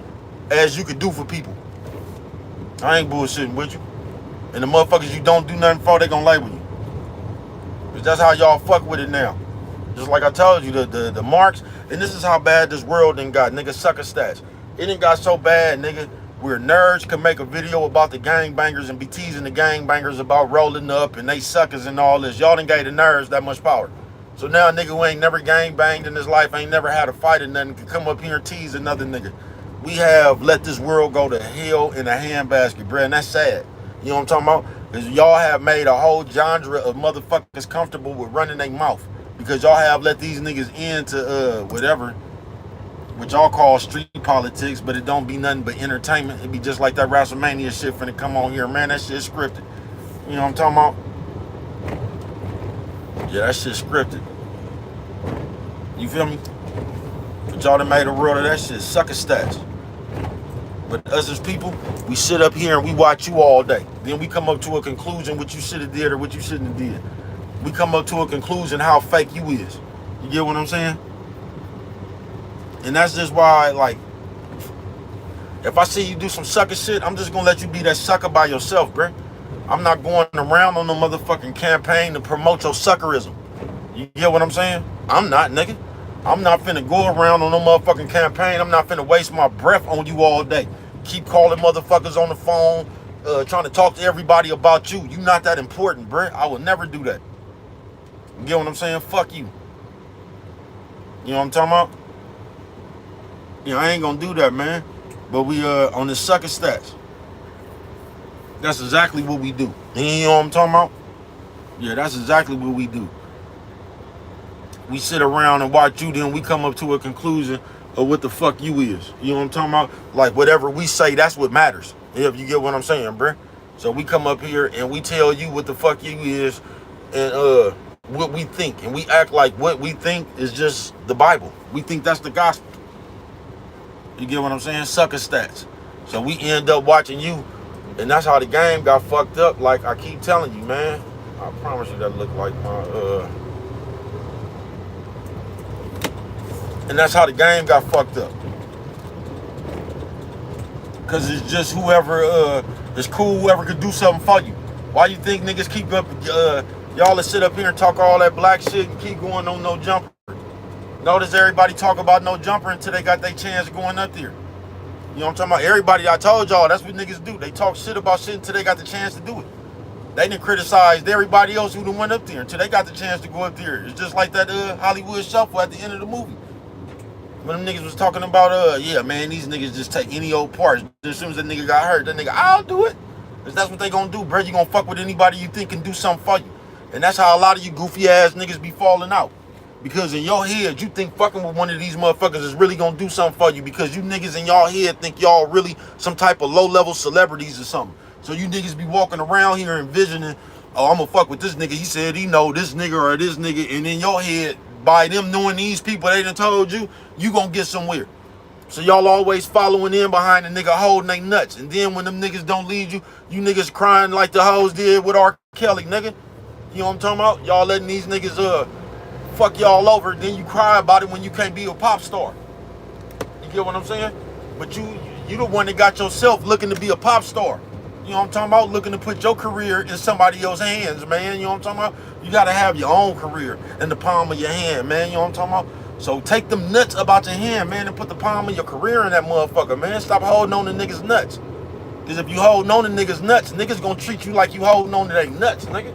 as you could do for people. I ain't bullshitting with you. And the motherfuckers you don't do nothing for, they gonna label you. Because that's how y'all fuck with it now. Just like I told you, the marks, and this is how bad this world done got, nigga, sucker stats. It done got so bad, nigga, where nerds can make a video about the gangbangers and be teasing the gangbangers about rolling up and they suckers and all this. Y'all done gave the nerds that much power. So now a nigga who ain't never gangbanged in his life, ain't never had a fight or nothing, can come up here and tease another nigga. We have let this world go to hell in a handbasket, bruh, and that's sad. You know what I'm talking about? Because y'all have made a whole genre of motherfuckers comfortable with running their mouth. Because y'all have let these niggas into whatever, which y'all call street politics, but it don't be nothing but entertainment. It be just like that WrestleMania shit finna come on here. Man, that shit scripted. You know what I'm talking about? Yeah, that shit scripted. You feel me? But y'all done made a world of that shit. Sucker stats. But us as people, we sit up here and we watch you all day. Then we come up to a conclusion what you should have did or what you shouldn't have did. We come up to a conclusion how fake you is. You get what I'm saying? And that's just why, like, if I see you do some sucker shit, I'm just gonna let you be that sucker by yourself, bruh. I'm not going around on no motherfucking campaign to promote your suckerism. You get what I'm saying? I'm not, nigga. I'm not finna go around on no motherfucking campaign. I'm not finna waste my breath on you all day. Keep calling motherfuckers on the phone, trying to talk to everybody about you. You not that important, bruh. I will never do that. You get what I'm saying? Fuck you. You know what I'm talking about? You know, I ain't gonna do that, man. But we on this sucker stats. That's exactly what we do. You know what I'm talking about? Yeah, that's exactly what we do. We sit around and watch you, then we come up to a conclusion of what the fuck you is. You know what I'm talking about? Like, whatever we say, that's what matters. If you get what I'm saying, bruh. So we come up here and we tell you what the fuck you is and what we think. And we act like what we think is just the Bible. We think that's the gospel. You get what I'm saying? Sucker stats. So we end up watching you, and that's how the game got fucked up. Like I keep telling you, man. I promise you that look like my and that's how the game got fucked up. Cause it's just whoever is cool, whoever could do something for you. Why you think niggas keep up y'all that sit up here and talk all that black shit and keep going on no jumper? Notice everybody talk about no jumper until they got their chance going up there. You know what I'm talking about? Everybody, I told y'all, that's what niggas do. They talk shit about shit until they got the chance to do it. They didn't criticize everybody else who done went up there until they got the chance to go up there. It's just like that Hollywood Shuffle at the end of the movie. When them niggas was talking about, yeah, man, these niggas just take any old parts. As soon as that nigga got hurt, that nigga, I'll do it. Because that's what they gonna do, bro. You gonna fuck with anybody you think can do something for you. And that's how a lot of you goofy ass niggas be falling out. Because in your head, you think fucking with one of these motherfuckers is really gonna do something for you because you niggas in y'all head think y'all really some type of low-level celebrities or something. So you niggas be walking around here envisioning, oh, I'm gonna fuck with this nigga. He said he know this nigga or this nigga. And in your head, by them knowing these people they done told you, you gonna get somewhere. So y'all always following in behind the nigga holding they nuts. And then when them niggas don't lead you, you niggas crying like the hoes did with R. Kelly, nigga. You know what I'm talking about? Y'all letting these niggas fuck y'all over, then you cry about it when you can't be a pop star. You get what I'm saying? But you the one that got yourself looking to be a pop star. You know what I'm talking about? Looking to put your career in somebody else's hands, man. You know what I'm talking about? You gotta have your own career in the palm of your hand, man. You know what I'm talking about? So take them nuts about your hand, man, and put the palm of your career in that motherfucker, man. Stop holding on to niggas' nuts. Because if you holding on to niggas' nuts, niggas gonna treat you like you holding on to their nuts, nigga.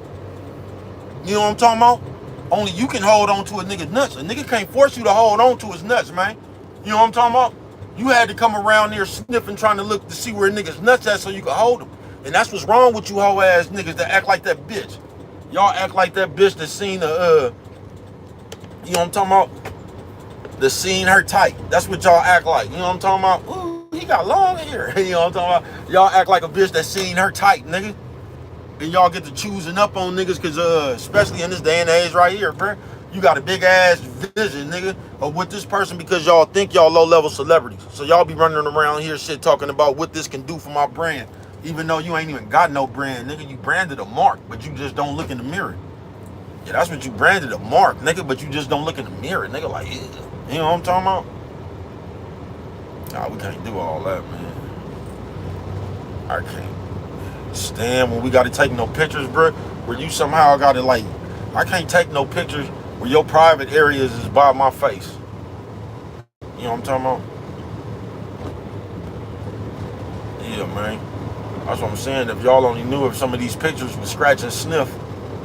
You know what I'm talking about? Only you can hold on to a nigga's nuts. A nigga can't force you to hold on to his nuts, man. You know what I'm talking about? You had to come around there sniffing, trying to look to see where a nigga's nuts at so you could hold them. And that's what's wrong with you hoe ass niggas that act like that bitch. Y'all act like that bitch that seen the you know what I'm talking about? That seen her tight. That's what y'all act like. You know what I'm talking about? Ooh, he got long hair. You know what I'm talking about? Y'all act like a bitch that seen her tight, nigga. And y'all get to choosing up on niggas because especially in this day and age right here, bro, you got a big ass vision, nigga, of what this person because y'all think y'all low level celebrities. So y'all be running around here shit talking about what this can do for my brand. Even though you ain't even got no brand, nigga, you branded a mark, but you just don't look in the mirror. Yeah, that's what you branded, a mark, nigga, but you just don't look in the mirror, nigga, like, yeah. You know what I'm talking about? Nah, we can't do all that, man. I can't stand when we gotta take no pictures, bro, where you somehow gotta like, I can't take no pictures where your private areas is by my face. You know what I'm talking about? Yeah, man. That's what I'm saying. If y'all only knew if some of these pictures was scratch and sniff,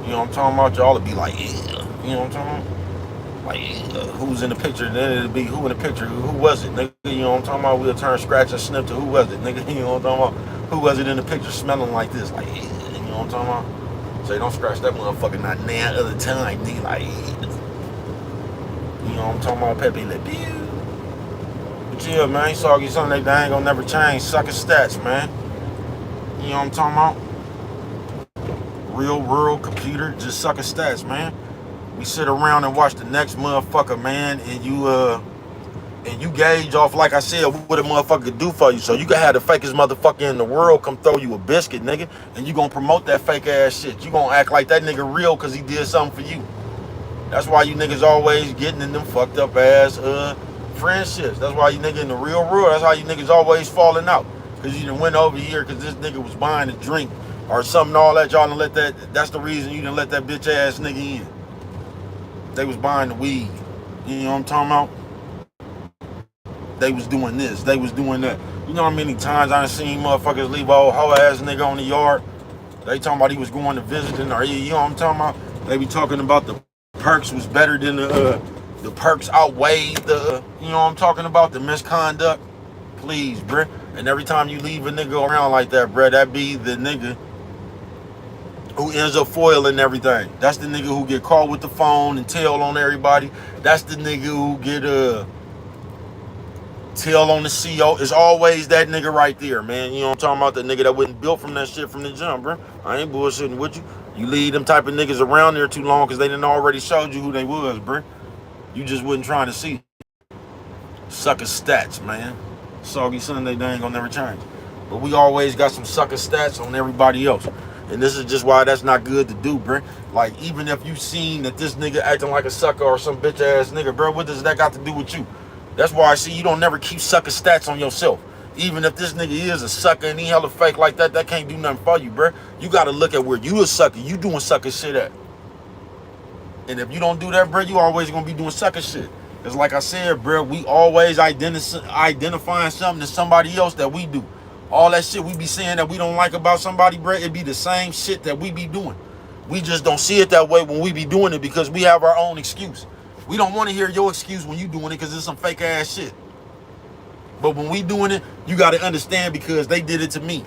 you know what I'm talking about, y'all would be like, yeah. You know what I'm talking about? Like, yeah. Who's in the picture? Then it'd be who in the picture? Who was it, nigga? You know what I'm talking about? We'll turn scratch and sniff to who was it, nigga? You know what I'm talking about? Who was it in the picture smelling like this? Like, yeah. You know what I'm talking about? So don't scratch that motherfucker not now other time, nigga. Like, yeah. You know what I'm talking about? Pepe Le Pew. But yeah, man, Soggy Sunday, they ain't gonna never change. Sucker stats, man. You know what I'm talking about? Real world computer, just sucker stats, man. We sit around and watch the next motherfucker, man, and you gauge off, like I said, what a motherfucker could do for you. So you can have the fakest motherfucker in the world come throw you a biscuit, nigga, and you gonna promote that fake ass shit. You gonna act like that nigga real because he did something for you. That's why you niggas always getting in them fucked up ass friendships. That's why you niggas in the real world, that's how you niggas always falling out. Because you done went over here because this nigga was buying a drink or something, all that. Y'all done let that, that's the reason you done let that bitch ass nigga in. They was buying the weed. You know what I'm talking about? They was doing this, they was doing that. You know how many times I done seen motherfuckers leave a old hoe ass nigga on the yard? They talking about he was going to visiting, or you know what I'm talking about? They be talking about the perks was better than the perks outweighed the, you know what I'm talking about, the misconduct. Please, bruh. And every time you leave a nigga around like that, bruh, that be the nigga who ends up foiling everything. That's the nigga who get caught with the phone and tell on everybody. That's the nigga who get tell on the CEO. It's always that nigga right there, man. You know what I'm talking about? The nigga that wasn't built from that shit from the jump, bruh. I ain't bullshitting with you. You leave them type of niggas around there too long because they done already showed you who they was, bruh. You just wasn't trying to see. Sucker stats, man. Soggy Sunday, they ain't gonna never change. But we always got some sucker stats on everybody else. And this is just why that's not good to do, bro. Like, even if you seen that this nigga acting like a sucker or some bitch ass nigga, bro, what does that got to do with you? That's why I see you don't never keep sucker stats on yourself. Even if this nigga is a sucker and he hella fake like that, that can't do nothing for you, bro. You gotta look at where you a sucker. You doing sucker shit at. And if you don't do that, bro, you always gonna be doing sucker shit. It's like I said, bro, we always identifying something to somebody else that we do. All that shit we be saying that we don't like about somebody, bro, it be the same shit that we be doing. We just don't see it that way when we be doing it because we have our own excuse. We don't want to hear your excuse when you doing it because it's some fake ass shit. But when we doing it, you got to understand because they did it to me.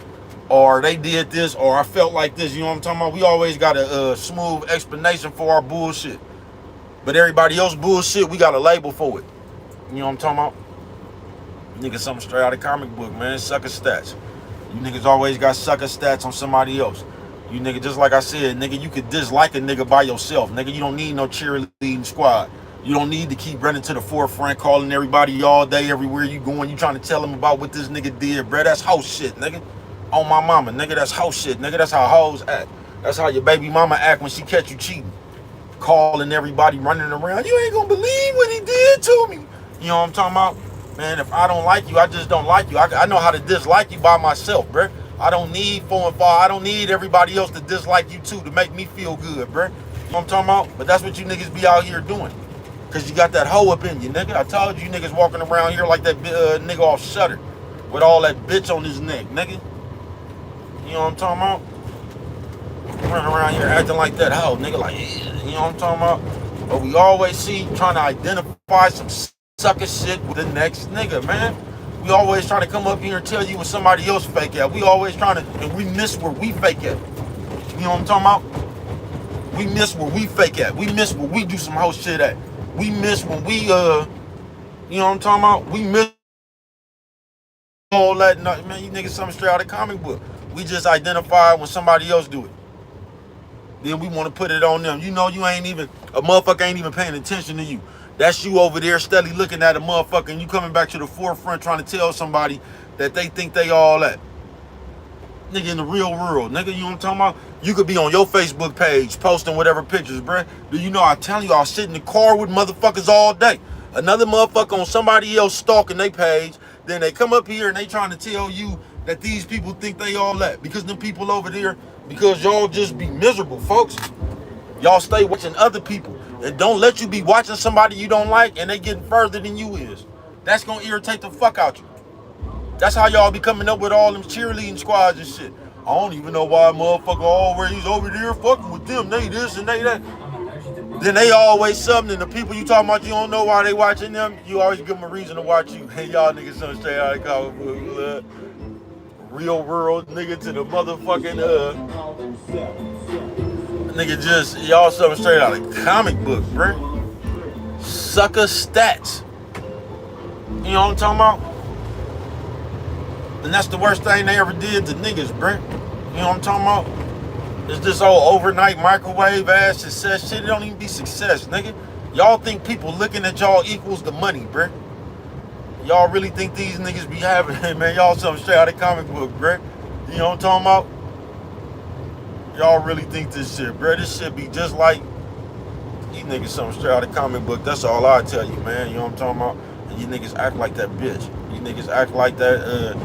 Or they did this, or I felt like this, you know what I'm talking about? We always got a smooth explanation for our bullshit. But everybody else bullshit, we got a label for it. You know what I'm talking about? Nigga, something straight out of comic book, man. Sucker stats. You niggas always got sucker stats on somebody else. You nigga, just like I said, nigga, you could dislike a nigga by yourself. Nigga, you don't need no cheerleading squad. You don't need to keep running to the forefront, calling everybody all day, everywhere you going. You trying to tell them about what this nigga did, bruh. That's house shit, nigga. On my mama, nigga, that's house shit, nigga. That's how hoes act. That's how your baby mama act when she catch you cheating. Calling everybody, running around. You ain't gonna believe what he did to me. You know what I'm talking about? Man, if I don't like you, I just don't like you. I know how to dislike you by myself, bruh. I don't need 4 and 5. I don't need everybody else to dislike you too to make me feel good, bruh. You know what I'm talking about? But that's what you niggas be out here doing. Cause you got that hoe up in you, nigga. I told you niggas walking around here like that nigga off Shutter. With all that bitch on his neck, nigga. You know what I'm talking about? Running around here acting like that hoe, nigga, like, yeah, you know what I'm talking about? But we always see trying to identify some sucker shit with the next nigga, man. We always trying to come up here and tell you what somebody else fake at. We always trying to, and we miss where we fake at. You know what I'm talking about? We miss where we fake at. We miss where we do some hoe shit at. We miss when we, you know what I'm talking about? We miss all that, man, you niggas something straight out of comic book. We just identify when somebody else do it. Then we want to put it on them. You know you ain't even, a motherfucker ain't even paying attention to you. That's you over there steadily looking at a motherfucker and you coming back to the forefront trying to tell somebody that they think they all that. Nigga, in the real world, nigga, you know what I'm talking about? You could be on your Facebook page posting whatever pictures, bruh. Do you know, I tell you, I'll sit in the car with motherfuckers all day. Another motherfucker on somebody else stalking their page. Then they come up here and they trying to tell you that these people think they all that. Because them people over there, because y'all just be miserable, folks. Y'all stay watching other people. And don't let you be watching somebody you don't like and they getting further than you is. That's going to irritate the fuck out you. That's how y'all be coming up with all them cheerleading squads and shit. I don't even know why a motherfucker always over there fucking with them. They this and they that. Then they always something, and the people you talking about, you don't know why they watching them. You always give them a reason to watch you. Hey, y'all niggas something straight out of comic book. Real world nigga to the motherfucking, nigga just, y'all something straight out of comic book, bruh. Sucker stats. You know what I'm talking about? And that's the worst thing they ever did to niggas, bruh. You know what I'm talking about? It's this old overnight microwave ass success shit. It don't even be success, nigga. Y'all think people looking at y'all equals the money, bruh. Y'all really think these niggas be having it, man? Y'all something straight out of comic book, bruh. You know what I'm talking about? Y'all really think this shit, bruh. This shit be just like these niggas something straight out of comic book. That's all I tell you, man. You know what I'm talking about? And you niggas act like that bitch. You niggas act like that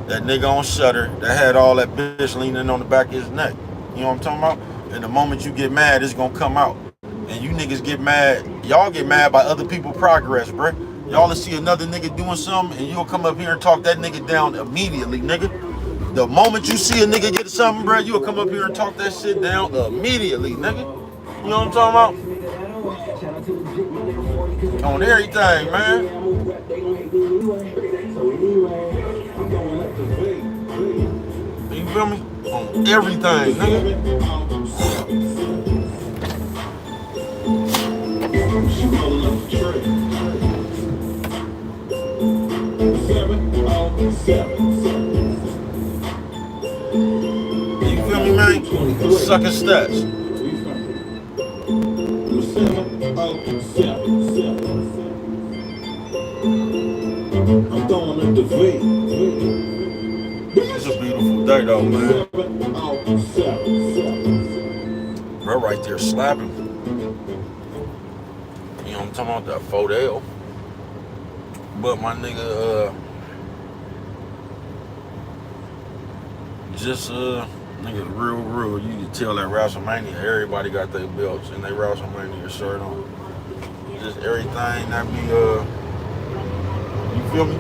that nigga on Shutter that had all that bitch leaning on the back of his neck. You know what I'm talking about? And the moment you get mad, it's gonna come out. And you niggas get mad. Y'all get mad by other people's progress, bruh. Y'all will see another nigga doing something and you'll come up here and talk that nigga down immediately, nigga. The moment you see a nigga get something, bruh, you'll come up here and talk that shit down immediately, nigga. You know what I'm talking about? On everything, man. You feel me? On everything, nigga. You feel me, man? Sucker stats. I'm throwing up the V. It's a beautiful day though, man. Bro, right there slapping. You know what I'm talking about? That Fodell. But my nigga, just nigga real. You can tell that WrestleMania, everybody got their belts and they WrestleMania shirt on. Just everything that be you feel me?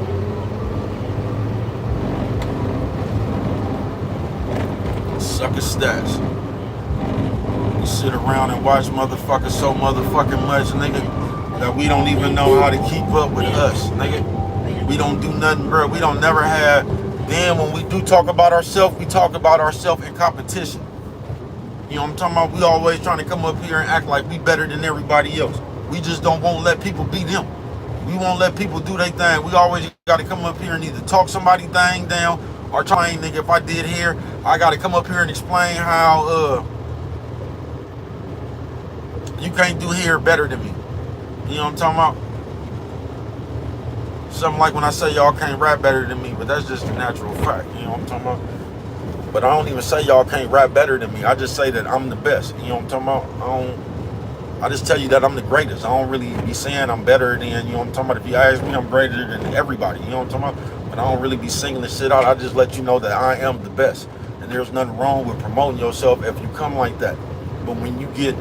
Sucker stats. We sit around and watch motherfuckers so motherfucking much, nigga, that we don't even know how to keep up with us, nigga. We don't do nothing, bro. We don't never have. Then when we do talk about ourselves, we talk about ourselves in competition. You know what I'm talking about? We always trying to come up here and act like we better than everybody else. We just don't won't let people be them. We won't let people do their thing. We always got to come up here and either talk somebody thing down or try and, nigga, if I did here, I got to come up here and explain how you can't do hair better than me. You know what I'm talking about? Something like when I say y'all can't rap better than me, but that's just a natural fact. You know what I'm talking about? But I don't even say y'all can't rap better than me. I just say that I'm the best. You know what I'm talking about? I just tell you that I'm the greatest. I don't really be saying I'm better than, you know what I'm talking about? If you ask me, I'm greater than everybody. You know what I'm talking about? But I don't really be singling shit out. I just let you know that I am the best. And there's nothing wrong with promoting yourself if you come like that. But when you get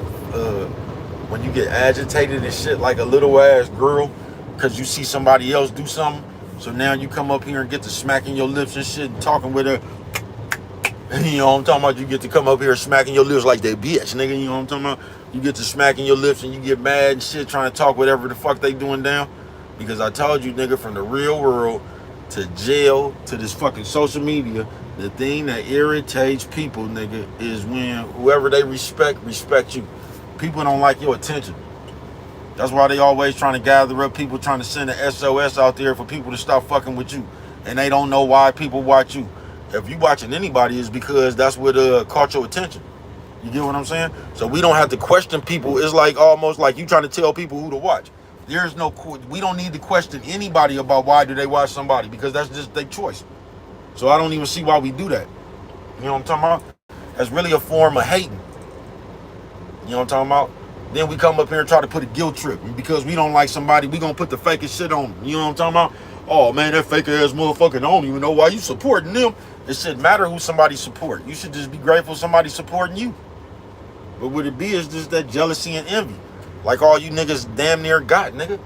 agitated and shit like a little ass girl because you see somebody else do something, so now you come up here and get to smacking your lips and shit and talking with her. You know what I'm talking about? You get to come up here smacking your lips like that bitch, nigga. You know what I'm talking about? You get to smacking your lips and you get mad and shit trying to talk whatever the fuck they doing down. Because I told you, nigga, from the real world to jail to this fucking social media, the thing that irritates people, nigga, is when whoever they respect you. People don't like your attention. That's why they always trying to gather up people, trying to send an SOS out there for people to stop fucking with you. And they don't know why people watch you. If you watching anybody, it's because that's what caught your attention. You get what I'm saying? So we don't have to question people. It's like almost like you trying to tell people who to watch. We don't need to question anybody about why do they watch somebody, because that's just their choice. So I don't even see why we do that. You know what I'm talking about? That's really a form of hating. You know what I'm talking about? Then we come up here and try to put a guilt trip. And because we don't like somebody, we gonna put the fakest shit on them. You know what I'm talking about? Oh man, that fake ass motherfucker, I don't even know why you supporting them. It shouldn't matter who somebody support. You should just be grateful somebody supporting you. But what it be is just that jealousy and envy. Like all you niggas damn near got, nigga.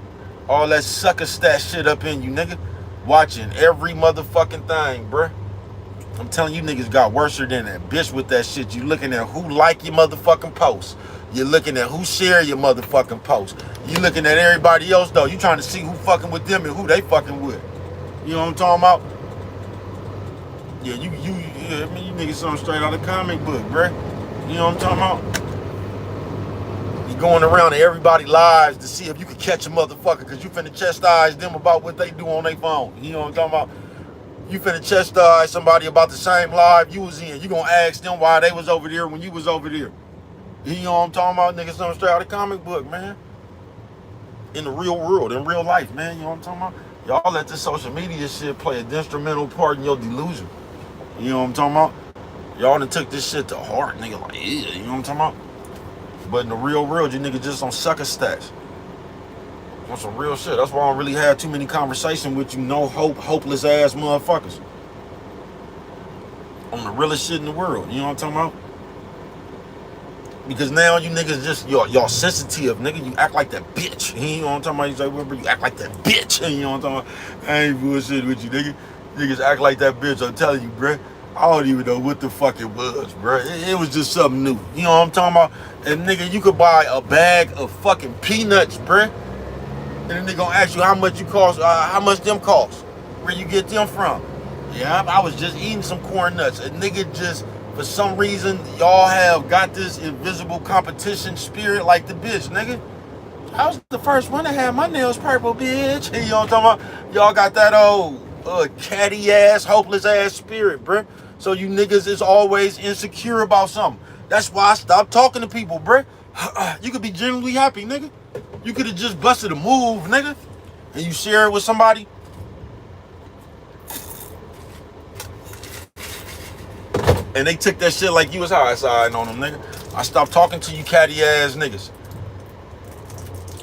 All that sucker stat shit up in you, nigga. Watching every motherfucking thing, bruh. I'm telling you, niggas got worse than that. Bitch with that shit. You looking at who like your motherfucking post. You're looking at who share your motherfucking post. You looking at everybody else, though. You trying to see who fucking with them and who they fucking with. You know what I'm talking about? Yeah, I mean, you niggas something straight out of the comic book, bruh. You know what I'm talking about? You going around to everybody's lives to see if you can catch a motherfucker, because you finna chastise them about what they do on their phone. You know what I'm talking about? You finna chastise somebody about the same live you was in. You gonna ask them why they was over there when you was over there. You know what I'm talking about? Niggas something straight out of the comic book, man. In the real world, in real life, man. You know what I'm talking about? Y'all let this social media shit play an instrumental part in your delusion. You know what I'm talking about? Y'all done took this shit to heart, nigga. Like, yeah, you know what I'm talking about? But in the real world, you niggas just on sucker stats. On some real shit. That's why I don't really have too many conversations with you no hope, hopeless ass motherfuckers. On the realest shit in the world. You know what I'm talking about? Because now you niggas just, y'all sensitive, nigga. You act like that bitch. You know what I'm talking about? You say, well, you act like that bitch. You know what I'm talking about? I ain't bullshit with you, nigga. Niggas act like that bitch. I'm telling you, bruh. I don't even know what the fuck it was, bruh. It was just something new. You know what I'm talking about? And nigga, you could buy a bag of fucking peanuts, bruh. And then they gonna ask you how much you cost, how much them cost, where you get them from. Yeah, I was just eating some corn nuts. A nigga just, for some reason, y'all have got this invisible competition spirit like the bitch, nigga. I was the first one to have my nails purple, bitch. You know what I'm talking about? Y'all got that old catty ass, hopeless ass spirit, bruh. So you niggas is always insecure about something. That's why I stopped talking to people, bruh. You could be genuinely happy, nigga. You could have just busted a move, nigga, and you share it with somebody. And they took that shit like you was high side on them, nigga. I stopped talking to you catty ass niggas.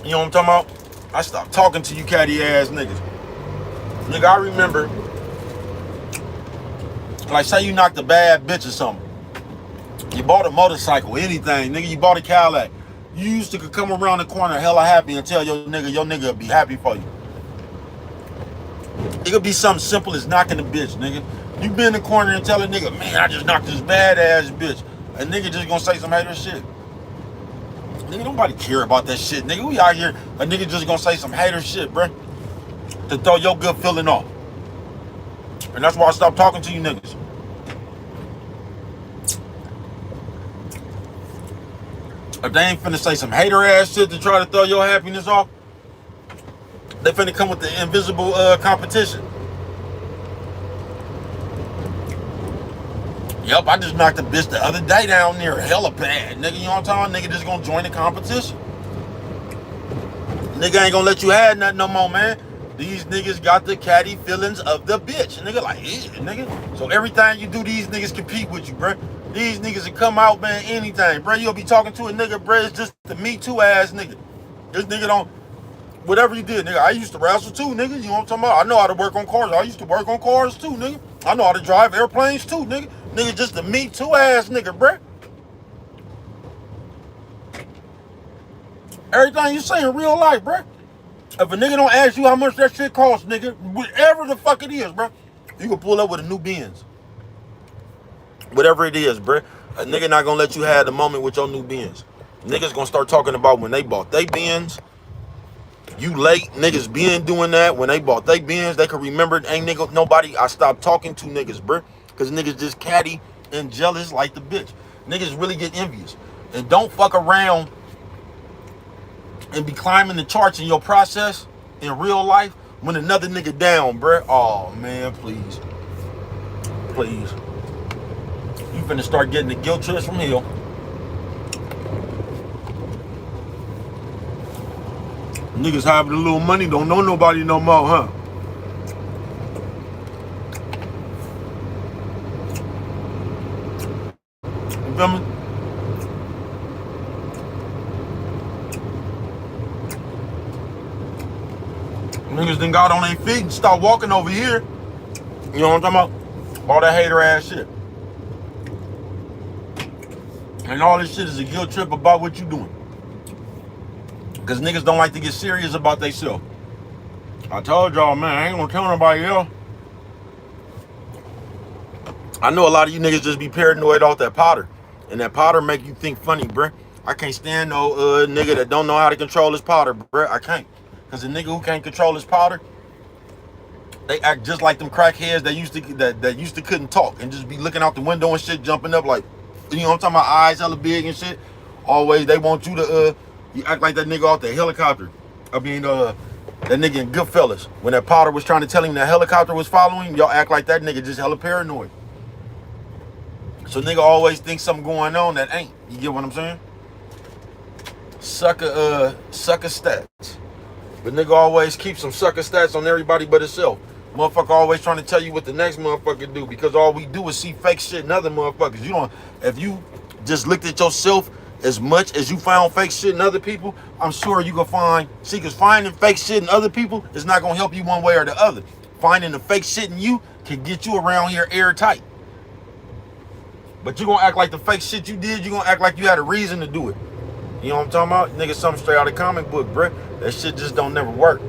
You know what I'm talking about? I stopped talking to you catty ass niggas. Nigga, I remember, like say you knocked a bad bitch or something. You bought a motorcycle, anything, nigga, you bought a Cadillac. You used to come around the corner hella happy and tell your nigga will be happy for you. It could be something simple as knocking a bitch, nigga. You be in the corner and tell a nigga, man, I just knocked this badass bitch. A nigga just gonna say some hater shit. Nigga, nobody care about that shit, nigga. We out here, a nigga just gonna say some hater shit, bruh, to throw your good feeling off. And that's why I stopped talking to you niggas. If they ain't finna say some hater ass shit to try to throw your happiness off, they finna come with the invisible competition. Yup, I just knocked a bitch the other day down there, hella bad. Nigga, you know what I'm talking about? Nigga just gonna join the competition. Nigga ain't gonna let you have nothing no more, man. These niggas got the catty feelings of the bitch. Nigga like, yeah, nigga. So everything you do, these niggas compete with you, bruh. These niggas will come out, man, anything. Bruh, you'll be talking to a nigga, bruh, it's just the Me Too ass nigga. This nigga don't, whatever you did, nigga. I used to wrestle too, nigga. You know what I'm talking about? I know how to work on cars. I used to work on cars too, nigga. I know how to drive airplanes too, nigga. Nigga just the Me Too ass nigga, bruh. Everything you say in real life, bruh. If a nigga don't ask you how much that shit costs, nigga, whatever the fuck it is, bruh, you can pull up with a new Benz. Whatever it is, bruh. A nigga not gonna let you have the moment with your new Benz. Niggas gonna start talking about when they bought they Benz. You late, niggas been doing that. When they bought they Benz, they could remember it. Ain't nigga, nobody I stopped talking to niggas, bruh. Cause niggas just catty and jealous like the bitch. Niggas really get envious. And don't fuck around and be climbing the charts in your process in real life when another nigga down, bruh. Oh man, please. Please. You finna start getting the guilt trips from hell. Niggas having a little money, don't know nobody no more, huh? You feel me? Niggas done got on their feet and start walking over here. You know what I'm talking about? All that hater ass shit. And all this shit is a guilt trip about what you doing. Because niggas don't like to get serious about themselves. I told y'all, man, I ain't gonna tell nobody else. I know a lot of you niggas just be paranoid off that powder. And that powder make you think funny, bruh. I can't stand no nigga that don't know how to control his powder, bruh. I can't. Because the nigga who can't control his powder, they act just like them crackheads that used to couldn't talk and just be looking out the window and shit, jumping up like, you know what I'm talking about, eyes hella big and shit. Always they want you to you act like that nigga off the helicopter. I mean that nigga in Goodfellas. When that powder was trying to tell him the helicopter was following him, y'all act like that nigga just hella paranoid. So nigga always thinks something going on that ain't. You get what I'm saying? Sucker stats. But nigga always keeps some sucker stats on everybody but himself. Motherfucker always trying to tell you what the next motherfucker do, because all we do is see fake shit in other motherfuckers. You don't, if you just looked at yourself as much as you found fake shit in other people, I'm sure you gonna find, see, cause finding fake shit in other people is not gonna help you one way or the other. Finding the fake shit in you can get you around here airtight. But you gonna act like the fake shit you did, you gonna act like you had a reason to do it. You know what I'm talking about? Nigga, something straight out of comic book, bruh. That shit just don't never work.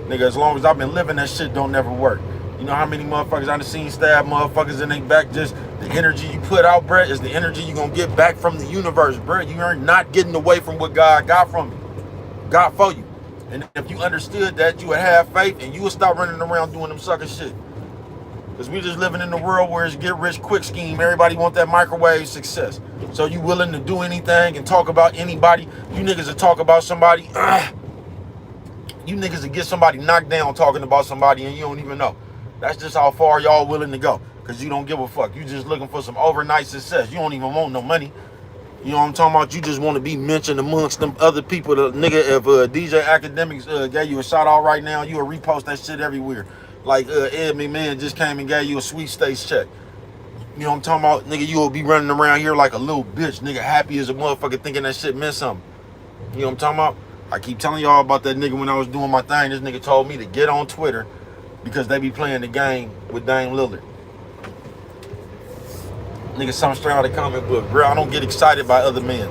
Nigga, as long as I've been living, that shit don't never work. You know how many motherfuckers I done seen stab motherfuckers in their back? Just the energy you put out, bruh, is the energy you gonna get back from the universe, bruh. You are not getting away from what God got from you. God for you. And if you understood that, you would have faith and you would stop running around doing them sucker shit. Because we just living in a world where it's get rich quick scheme. Everybody want that microwave success. So you willing to do anything and talk about anybody. You niggas will talk about somebody. You niggas will get somebody knocked down talking about somebody and you don't even know. That's just how far y'all willing to go. Because you don't give a fuck. You just looking for some overnight success. You don't even want no money. You know what I'm talking about? You just want to be mentioned amongst them other people. The nigga, if DJ Academics gave you a shout out right now, you will repost that shit everywhere. Like Ed McMahon just came and gave you a sweepstakes check. You know what I'm talking about? Nigga, you will be running around here like a little bitch. Nigga, happy as a motherfucker thinking that shit meant something. You know what I'm talking about? I keep telling y'all about that nigga when I was doing my thing. This nigga told me to get on Twitter because they be playing the game with Dame Lillard. Nigga, something straight out of the comic book. Bro, I don't get excited by other men.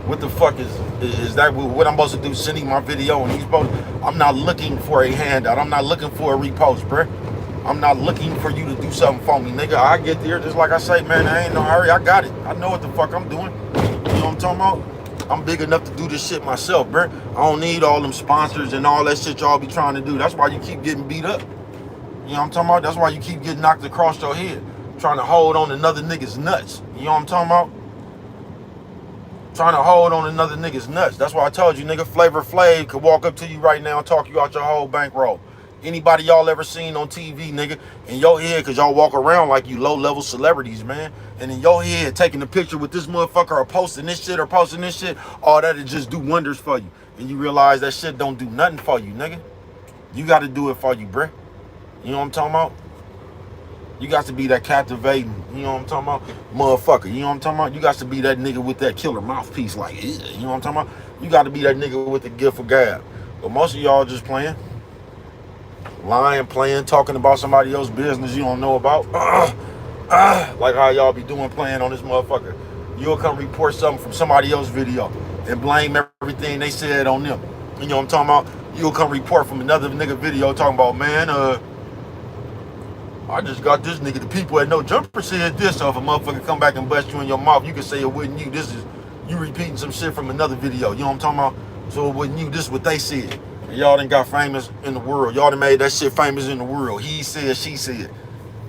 What the fuck is that? What I'm supposed to do? Send him my video and he's supposed to, I'm not looking for a handout. I'm not looking for a repost, bro. I'm not looking for you to do something for me, nigga. I get there just like I say, man, I ain't no hurry. I got it. I know what the fuck I'm doing. You know what I'm talking about? I'm big enough to do this shit myself, bro. I don't need all them sponsors and all that shit y'all be trying to do. That's why you keep getting beat up. You know what I'm talking about? That's why you keep getting knocked across your head. Trying to hold on to another nigga's nuts. You know what I'm talking about? Trying to hold on another nigga's nuts. That's why I told you, nigga, Flavor Flav could walk up to you right now and talk you out your whole bankroll. Anybody y'all ever seen on TV, nigga, in your head, cause y'all walk around like you low-level celebrities, man. And in your head, taking a picture with this motherfucker or posting this shit, all that'll just do wonders for you. And you realize that shit don't do nothing for you, nigga. You gotta do it for you, bruh. You know what I'm talking about? You got to be that captivating, you know what I'm talking about? Motherfucker, you know what I'm talking about? You got to be that nigga with that killer mouthpiece, like, you know what I'm talking about? You got to be that nigga with the gift of gab. But most of y'all just playing. Lying, playing, talking about somebody else's business you don't know about. Like how y'all be doing playing on this motherfucker. You'll come report something from somebody else's video and blame everything they said on them. You know what I'm talking about? You'll come report from another nigga video talking about, man, I just got this nigga. The people at No Jumper said this. So if a motherfucker come back and bust you in your mouth, you can say it wasn't you. This is you repeating some shit from another video. You know what I'm talking about? So it wasn't you. This is what they said. And y'all done got famous in the world. Y'all done made that shit famous in the world. He said, she said.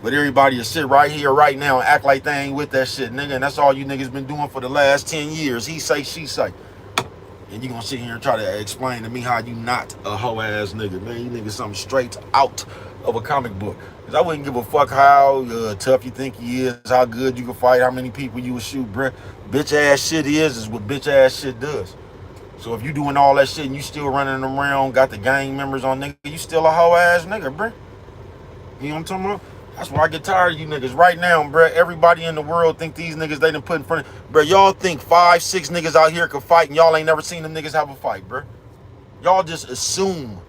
But everybody will sit right here, right now, and act like they ain't with that shit, nigga. And that's all you niggas been doing for the last 10 years. He say, she say. And you gonna sit here and try to explain to me how you not a hoe ass nigga, man. You niggas something straight out of a comic book. Cause I wouldn't give a fuck how tough you think you is, how good you can fight, how many people you would shoot, bruh. Bitch ass shit is what bitch ass shit does. So if you doing all that shit and you still running around, got the gang members on, nigga, you still a hoe ass nigga, bruh. You know what I'm talking about? That's why I get tired of you niggas right now, bruh. Everybody in the world think these niggas they done put in front of, bruh. Y'all think 5, 6 niggas out here can fight and y'all ain't never seen them niggas have a fight, bruh. Y'all just assume.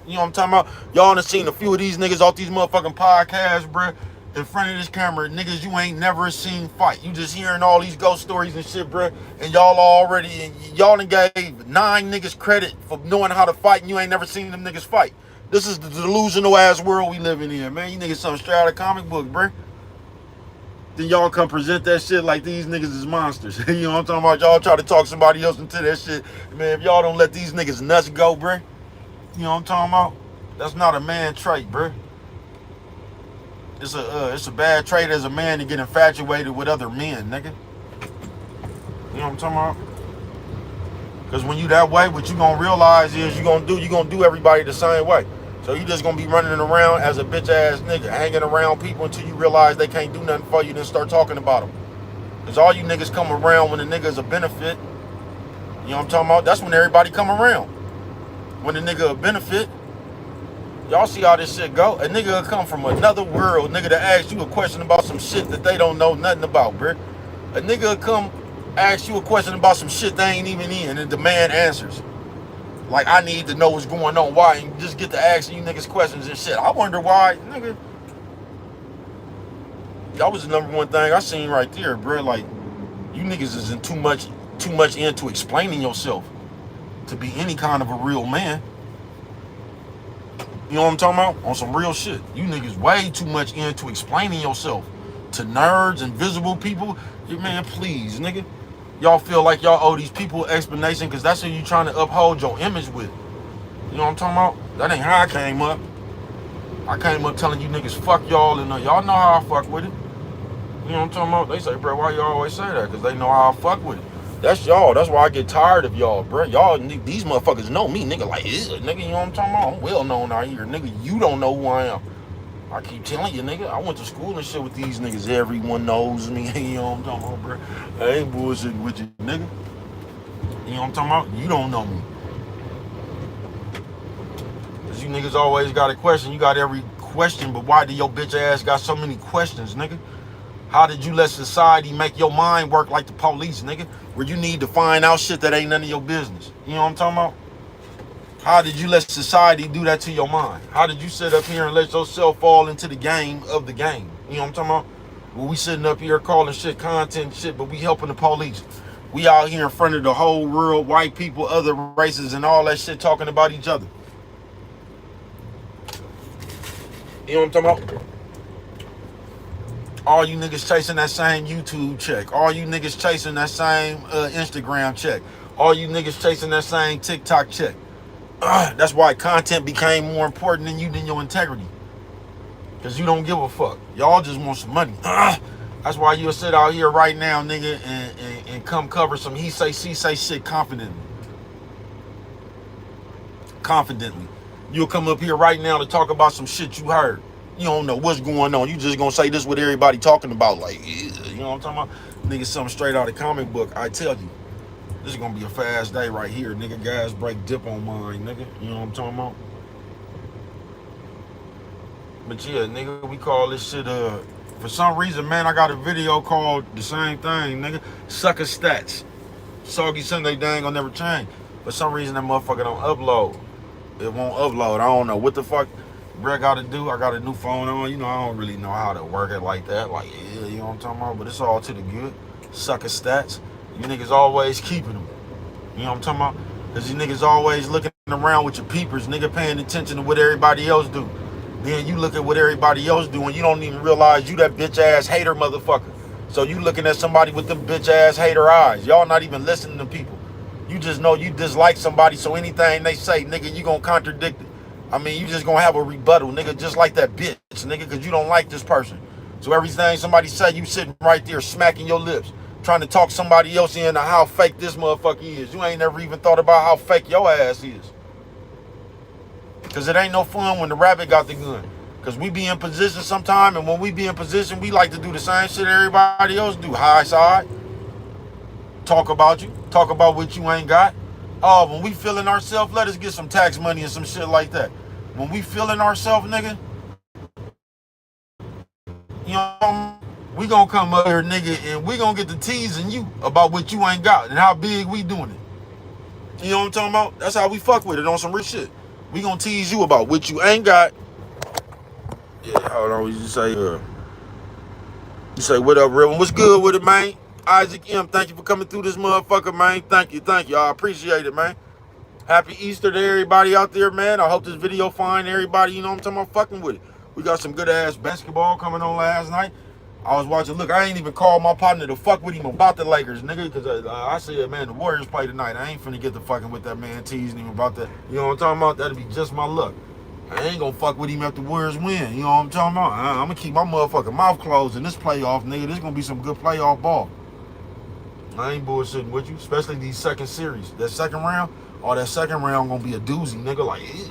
You know what I'm talking about? Y'all done seen a few of these niggas off these motherfucking podcasts, bruh, in front of this camera. Niggas you ain't never seen fight. You just hearing all these ghost stories and shit, bruh. And y'all already, y'all done gave 9 niggas credit for knowing how to fight and you ain't never seen them niggas fight. This is the delusional ass world we living in, man. You niggas something straight out of comic book, bruh. Then y'all come present that shit like these niggas is monsters. You know what I'm talking about? Y'all try to talk somebody else into that shit. Man, if y'all don't let these niggas nuts go, bruh. You know what I'm talking about? That's not a man trait, bruh. It's a bad trait as a man to get infatuated with other men, nigga. You know what I'm talking about? Because when you that way, what you gonna realize is you gonna do everybody the same way. So you just gonna be running around as a bitch ass nigga, hanging around people until you realize they can't do nothing for you, then start talking about them. Because all you niggas come around when the nigga is a benefit. You know what I'm talking about? That's when everybody come around. When the nigga a benefit, y'all see how this shit go? A nigga will come from another world, nigga, to ask you a question about some shit that they don't know nothing about, bruh. A nigga will come ask you a question about some shit they ain't even in and demand answers. Like, I need to know what's going on. Why? And just get to asking you niggas questions and shit. I wonder why, nigga. That was the number one thing I seen right there, bruh. Like, you niggas is in too much into explaining yourself to be any kind of a real man. You know what I'm talking about? On some real shit. You niggas way too much into explaining yourself to nerds and visible people. Man, please, nigga. Y'all feel like y'all owe these people explanation because that's who you trying to uphold your image with. You know what I'm talking about? That ain't how I came up. I came up telling you niggas fuck y'all and y'all know how I fuck with it. You know what I'm talking about? They say, bro, why you always say that? Because they know how I fuck with it. That's y'all. That's why I get tired of y'all, bro. Y'all, these motherfuckers know me, nigga. Like, nigga, you know what I'm talking about? I'm well known out here, nigga. You don't know who I am. I keep telling you, nigga. I went to school and shit with these niggas. Everyone knows me. You know what I'm talking about, bro? I ain't bullshitting with you, nigga. You know what I'm talking about? You don't know me. Cause you niggas always got a question. You got every question, but why do your bitch ass got so many questions, nigga? How did you let society make your mind work like the police, nigga? Where you need to find out shit that ain't none of your business. You know what I'm talking about? How did you let society do that to your mind? How did you sit up here and let yourself fall into the game of the game? You know what I'm talking about? Well, we sitting up here calling shit content shit, but we helping the police. We out here in front of the whole world, white people, other races, and all that shit talking about each other. You know what I'm talking about? All you niggas chasing that same YouTube check. All you niggas chasing that same Instagram check. All you niggas chasing that same TikTok check. That's why content became more important than your integrity. Because you don't give a fuck. Y'all just want some money. That's why you'll sit out here right now, nigga, and come cover some he say, she say shit confidently. Confidently. You'll come up here right now to talk about some shit you heard. You don't know what's going on. You just gonna say this what everybody talking about. Like, yeah, you know what I'm talking about? Nigga, something straight out of comic book. I tell you, this is gonna be a fast day right here. Nigga, guys break dip on mine, nigga. You know what I'm talking about? But yeah, nigga, we call this shit, for some reason, man, I got a video called the same thing, nigga. Sucker stats. Soggy Sunday, they ain't gonna never change. For some reason, that motherfucker don't upload. It won't upload. I don't know what the fuck Brett got to do. I got a new phone on. You know, I don't really know how to work it like that. Like, yeah, you know what I'm talking about? But it's all to the good. Sucker stats. You niggas always keeping them. You know what I'm talking about? Because you niggas always looking around with your peepers. Nigga paying attention to what everybody else do. Then you look at what everybody else do and you don't even realize you that bitch ass hater motherfucker. So you looking at somebody with them bitch ass hater eyes. Y'all not even listening to people. You just know you dislike somebody, so anything they say, nigga, you gonna contradict it. I mean, you just gonna have a rebuttal, nigga, just like that bitch, nigga, because you don't like this person. So everything somebody say, you sitting right there smacking your lips, trying to talk somebody else into how fake this motherfucker is. You ain't never even thought about how fake your ass is. Because it ain't no fun when the rabbit got the gun. Because we be in position sometime, and when we be in position, we like to do the same shit everybody else do. High side. Talk about you. Talk about what you ain't got. Oh, when we feeling ourselves, let us get some tax money and some shit like that. When we feeling ourselves, nigga, you know, we gonna come up here, nigga, and we gonna get to teasing you about what you ain't got and how big we doing it. You know what I'm talking about? That's how we fuck with it on some real shit. We gonna tease you about what you ain't got. Yeah, hold on. You say, what up, Reverend? What's good with it, man? Isaac M, thank you for coming through this motherfucker, man. Thank you. I appreciate it, man. Happy Easter to everybody out there, man. I hope this video find everybody, you know what I'm talking about, fucking with it. We got some good ass basketball coming on last night. I was watching, look, I ain't even called my partner to fuck with him about the Lakers, nigga, because I said, man, the Warriors play tonight. I ain't finna get to fucking with that man, teasing him about that. You know what I'm talking about? That'd be just my luck. I ain't gonna fuck with him if the Warriors win. You know what I'm talking about? I'm gonna keep my motherfucking mouth closed in this playoff, nigga. This gonna be some good playoff ball. I ain't bullshitting with you, especially these second series. That second round, that second round gonna be a doozy, nigga. Like, yeah.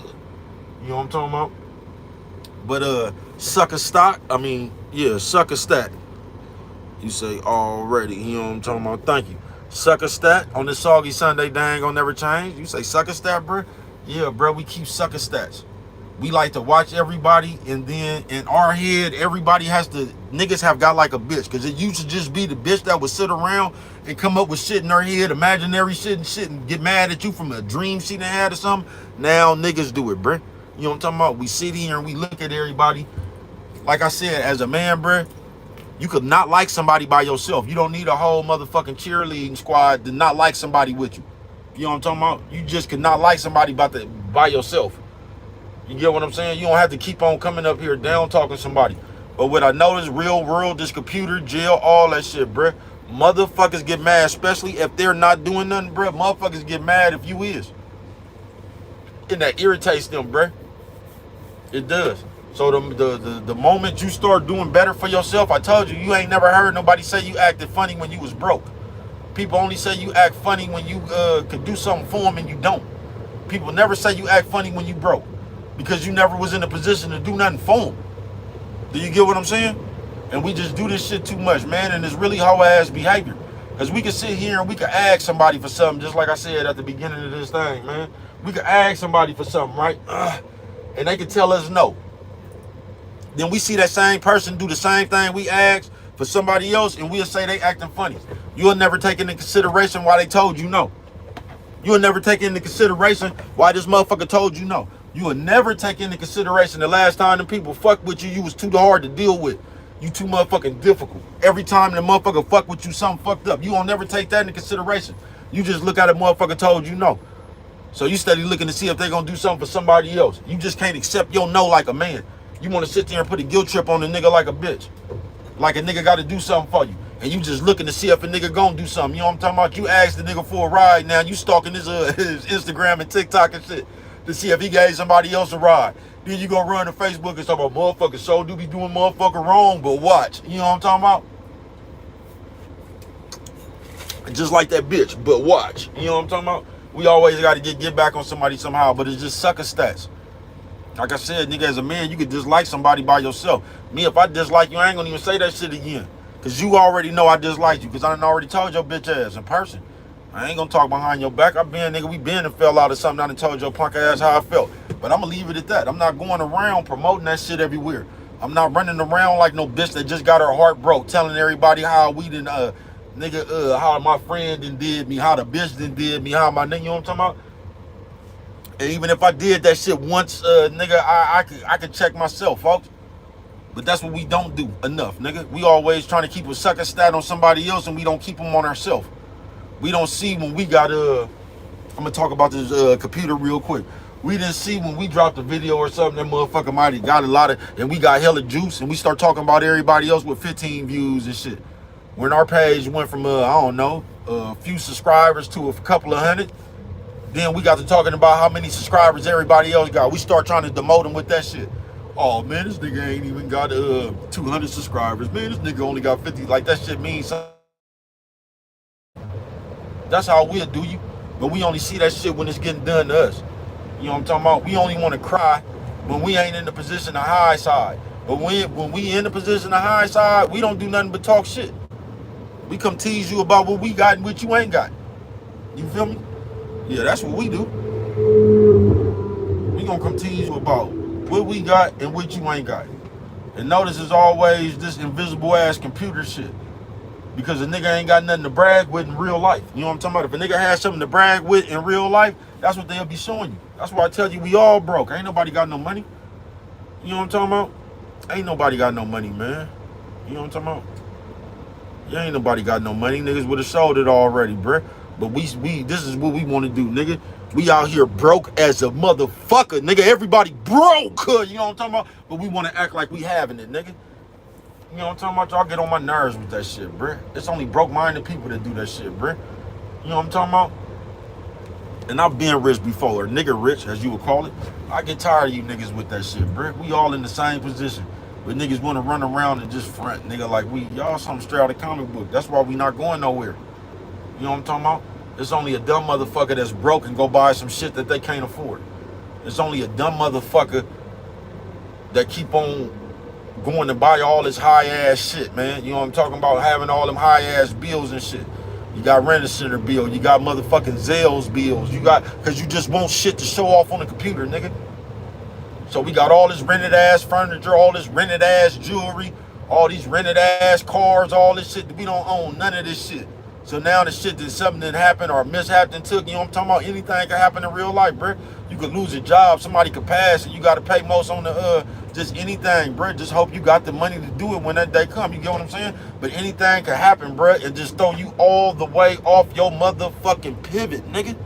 You know what I'm talking about? But sucker stat. You say already, you know what I'm talking about? Thank you. Sucker stat on this soggy Sunday, they ain't gonna never change. You say sucker stat, bro? Yeah, bro, we keep sucker stats. We like to watch everybody, and then in our head, everybody has to, niggas have got like a bitch, because it used to just be the bitch that would sit around and come up with shit in her head, imaginary shit, and get mad at you from a dream she done had or something. Now niggas do it, bruh. You know what I'm talking about? We sit here and we look at everybody. Like I said, as a man, bruh, you could not like somebody by yourself. You don't need a whole motherfucking cheerleading squad to not like somebody with you. You know what I'm talking about? You just could not like somebody by yourself. You get what I'm saying? You don't have to keep on coming up here down talking somebody. But what I noticed, real world, this computer, jail, all that shit, bruh. Motherfuckers get mad, especially if they're not doing nothing, bruh. Motherfuckers get mad if you is. And that irritates them, bruh. It does. So the moment you start doing better for yourself, I told you, you ain't never heard nobody say you acted funny when you was broke. People only say you act funny when you could do something for them and you don't. People never say you act funny when you broke, because you never was in a position to do nothing for them. Do you get what I'm saying? And we just do this shit too much, man, and it's really hoe ass behavior. Because we can sit here and we can ask somebody for something, just like I said at the beginning of this thing, man. We can ask somebody for something, right? And they can tell us no. Then we see that same person do the same thing we asked for somebody else, and we'll say they acting funny. You'll never take into consideration why they told you no. You'll never take into consideration why this motherfucker told you no. You will never take into consideration the last time the people fucked with you, you was too hard to deal with. You too motherfucking difficult. Every time the motherfucker fuck with you, something fucked up. You won't never take that into consideration. You just look at a motherfucker told you no. So you steady looking to see if they gonna do something for somebody else. You just can't accept your no like a man. You wanna sit there and put a guilt trip on a nigga like a bitch. Like a nigga gotta do something for you. And you just looking to see if a nigga gonna do something. You know what I'm talking about? You asked the nigga for a ride, now you stalking his Instagram and TikTok and shit to see if he gave somebody else a ride. Then you gonna run to Facebook and talk about motherfuckers so do be doing motherfucker wrong, but watch. You know what I'm talking about? Just like that bitch, but watch. You know what I'm talking about? We always got to get back on somebody somehow, but it's just sucker stats. Like I said, nigga, as a man, you could dislike somebody by yourself. Me, if I dislike you, I ain't gonna even say that shit again. Because you already know I dislike you, because I done already told your bitch ass in person. I ain't gonna talk behind your back. We been and fell out of something. I done told your punk ass how I felt. But I'm gonna leave it at that. I'm not going around promoting that shit everywhere. I'm not running around like no bitch that just got her heart broke, telling everybody how we done, how my friend done did me, how the bitch done did me, how my nigga, you know what I'm talking about? And even if I did that shit once, nigga, I could check myself, folks. But that's what we don't do enough, nigga. We always trying to keep a sucker stat on somebody else, and we don't keep them on ourselves. We don't see when we got I'm gonna talk about this computer real quick. We didn't see when we dropped a video or something, that motherfucker might have got a lot of, and we got hella juice, and we start talking about everybody else with 15 views and shit. When our page went from I don't know, a few subscribers to a couple of hundred, then we got to talking about how many subscribers everybody else got. We start trying to demote them with that shit. Oh man, this nigga ain't even got 200 subscribers. Man, this nigga only got 50. Like, that shit means something. That's how we'll do you. But we only see that shit when it's getting done to us. You know what I'm talking about? We only want to cry when we ain't in the position of high side. But when we in the position of high side, we don't do nothing but talk shit. We come tease you about what we got and what you ain't got. You feel me? Yeah, that's what we do. We gonna come tease you about what we got and what you ain't got. And notice it's always this invisible ass computer shit. Because a nigga ain't got nothing to brag with in real life. You know what I'm talking about? If a nigga has something to brag with in real life, that's what they'll be showing you. That's why I tell you, we all broke. Ain't nobody got no money. You know what I'm talking about? Ain't nobody got no money, man. You know what I'm talking about? Yeah, ain't nobody got no money. Niggas would have showed it already, bruh. But we this is what we want to do, nigga. We out here broke as a motherfucker, nigga. Everybody broke, you know what I'm talking about? But we want to act like we having it, nigga. You know what I'm talking about? Y'all get on my nerves with that shit, bruh. It's only broke-minded people that do that shit, bruh. You know what I'm talking about? And I've been rich before, or nigga rich, as you would call it. I get tired of you niggas with that shit, bruh. We all in the same position. But niggas want to run around and just front, nigga, like y'all something straight out of comic book. That's why we not going nowhere. You know what I'm talking about? It's only a dumb motherfucker that's broke and go buy some shit that they can't afford. It's only a dumb motherfucker that keep on going to buy all this high-ass shit, man. You know what I'm talking about? Having all them high-ass bills and shit. You got Rent-A-Center bill. You got motherfucking Zales bills. You got, because you just want shit to show off on the computer, nigga. So we got all this rented-ass furniture, all this rented-ass jewelry, all these rented-ass cars, all this shit. We don't own none of this shit. So now the shit that something that happened or mishap that took, you know what I'm talking about? Anything can happen in real life, bruh. You could lose a job, somebody could pass, and you got to pay most on the, just anything, bruh. Just hope you got the money to do it when that day come. You get what I'm saying? But anything can happen, bruh, and just throw you all the way off your motherfucking pivot, nigga.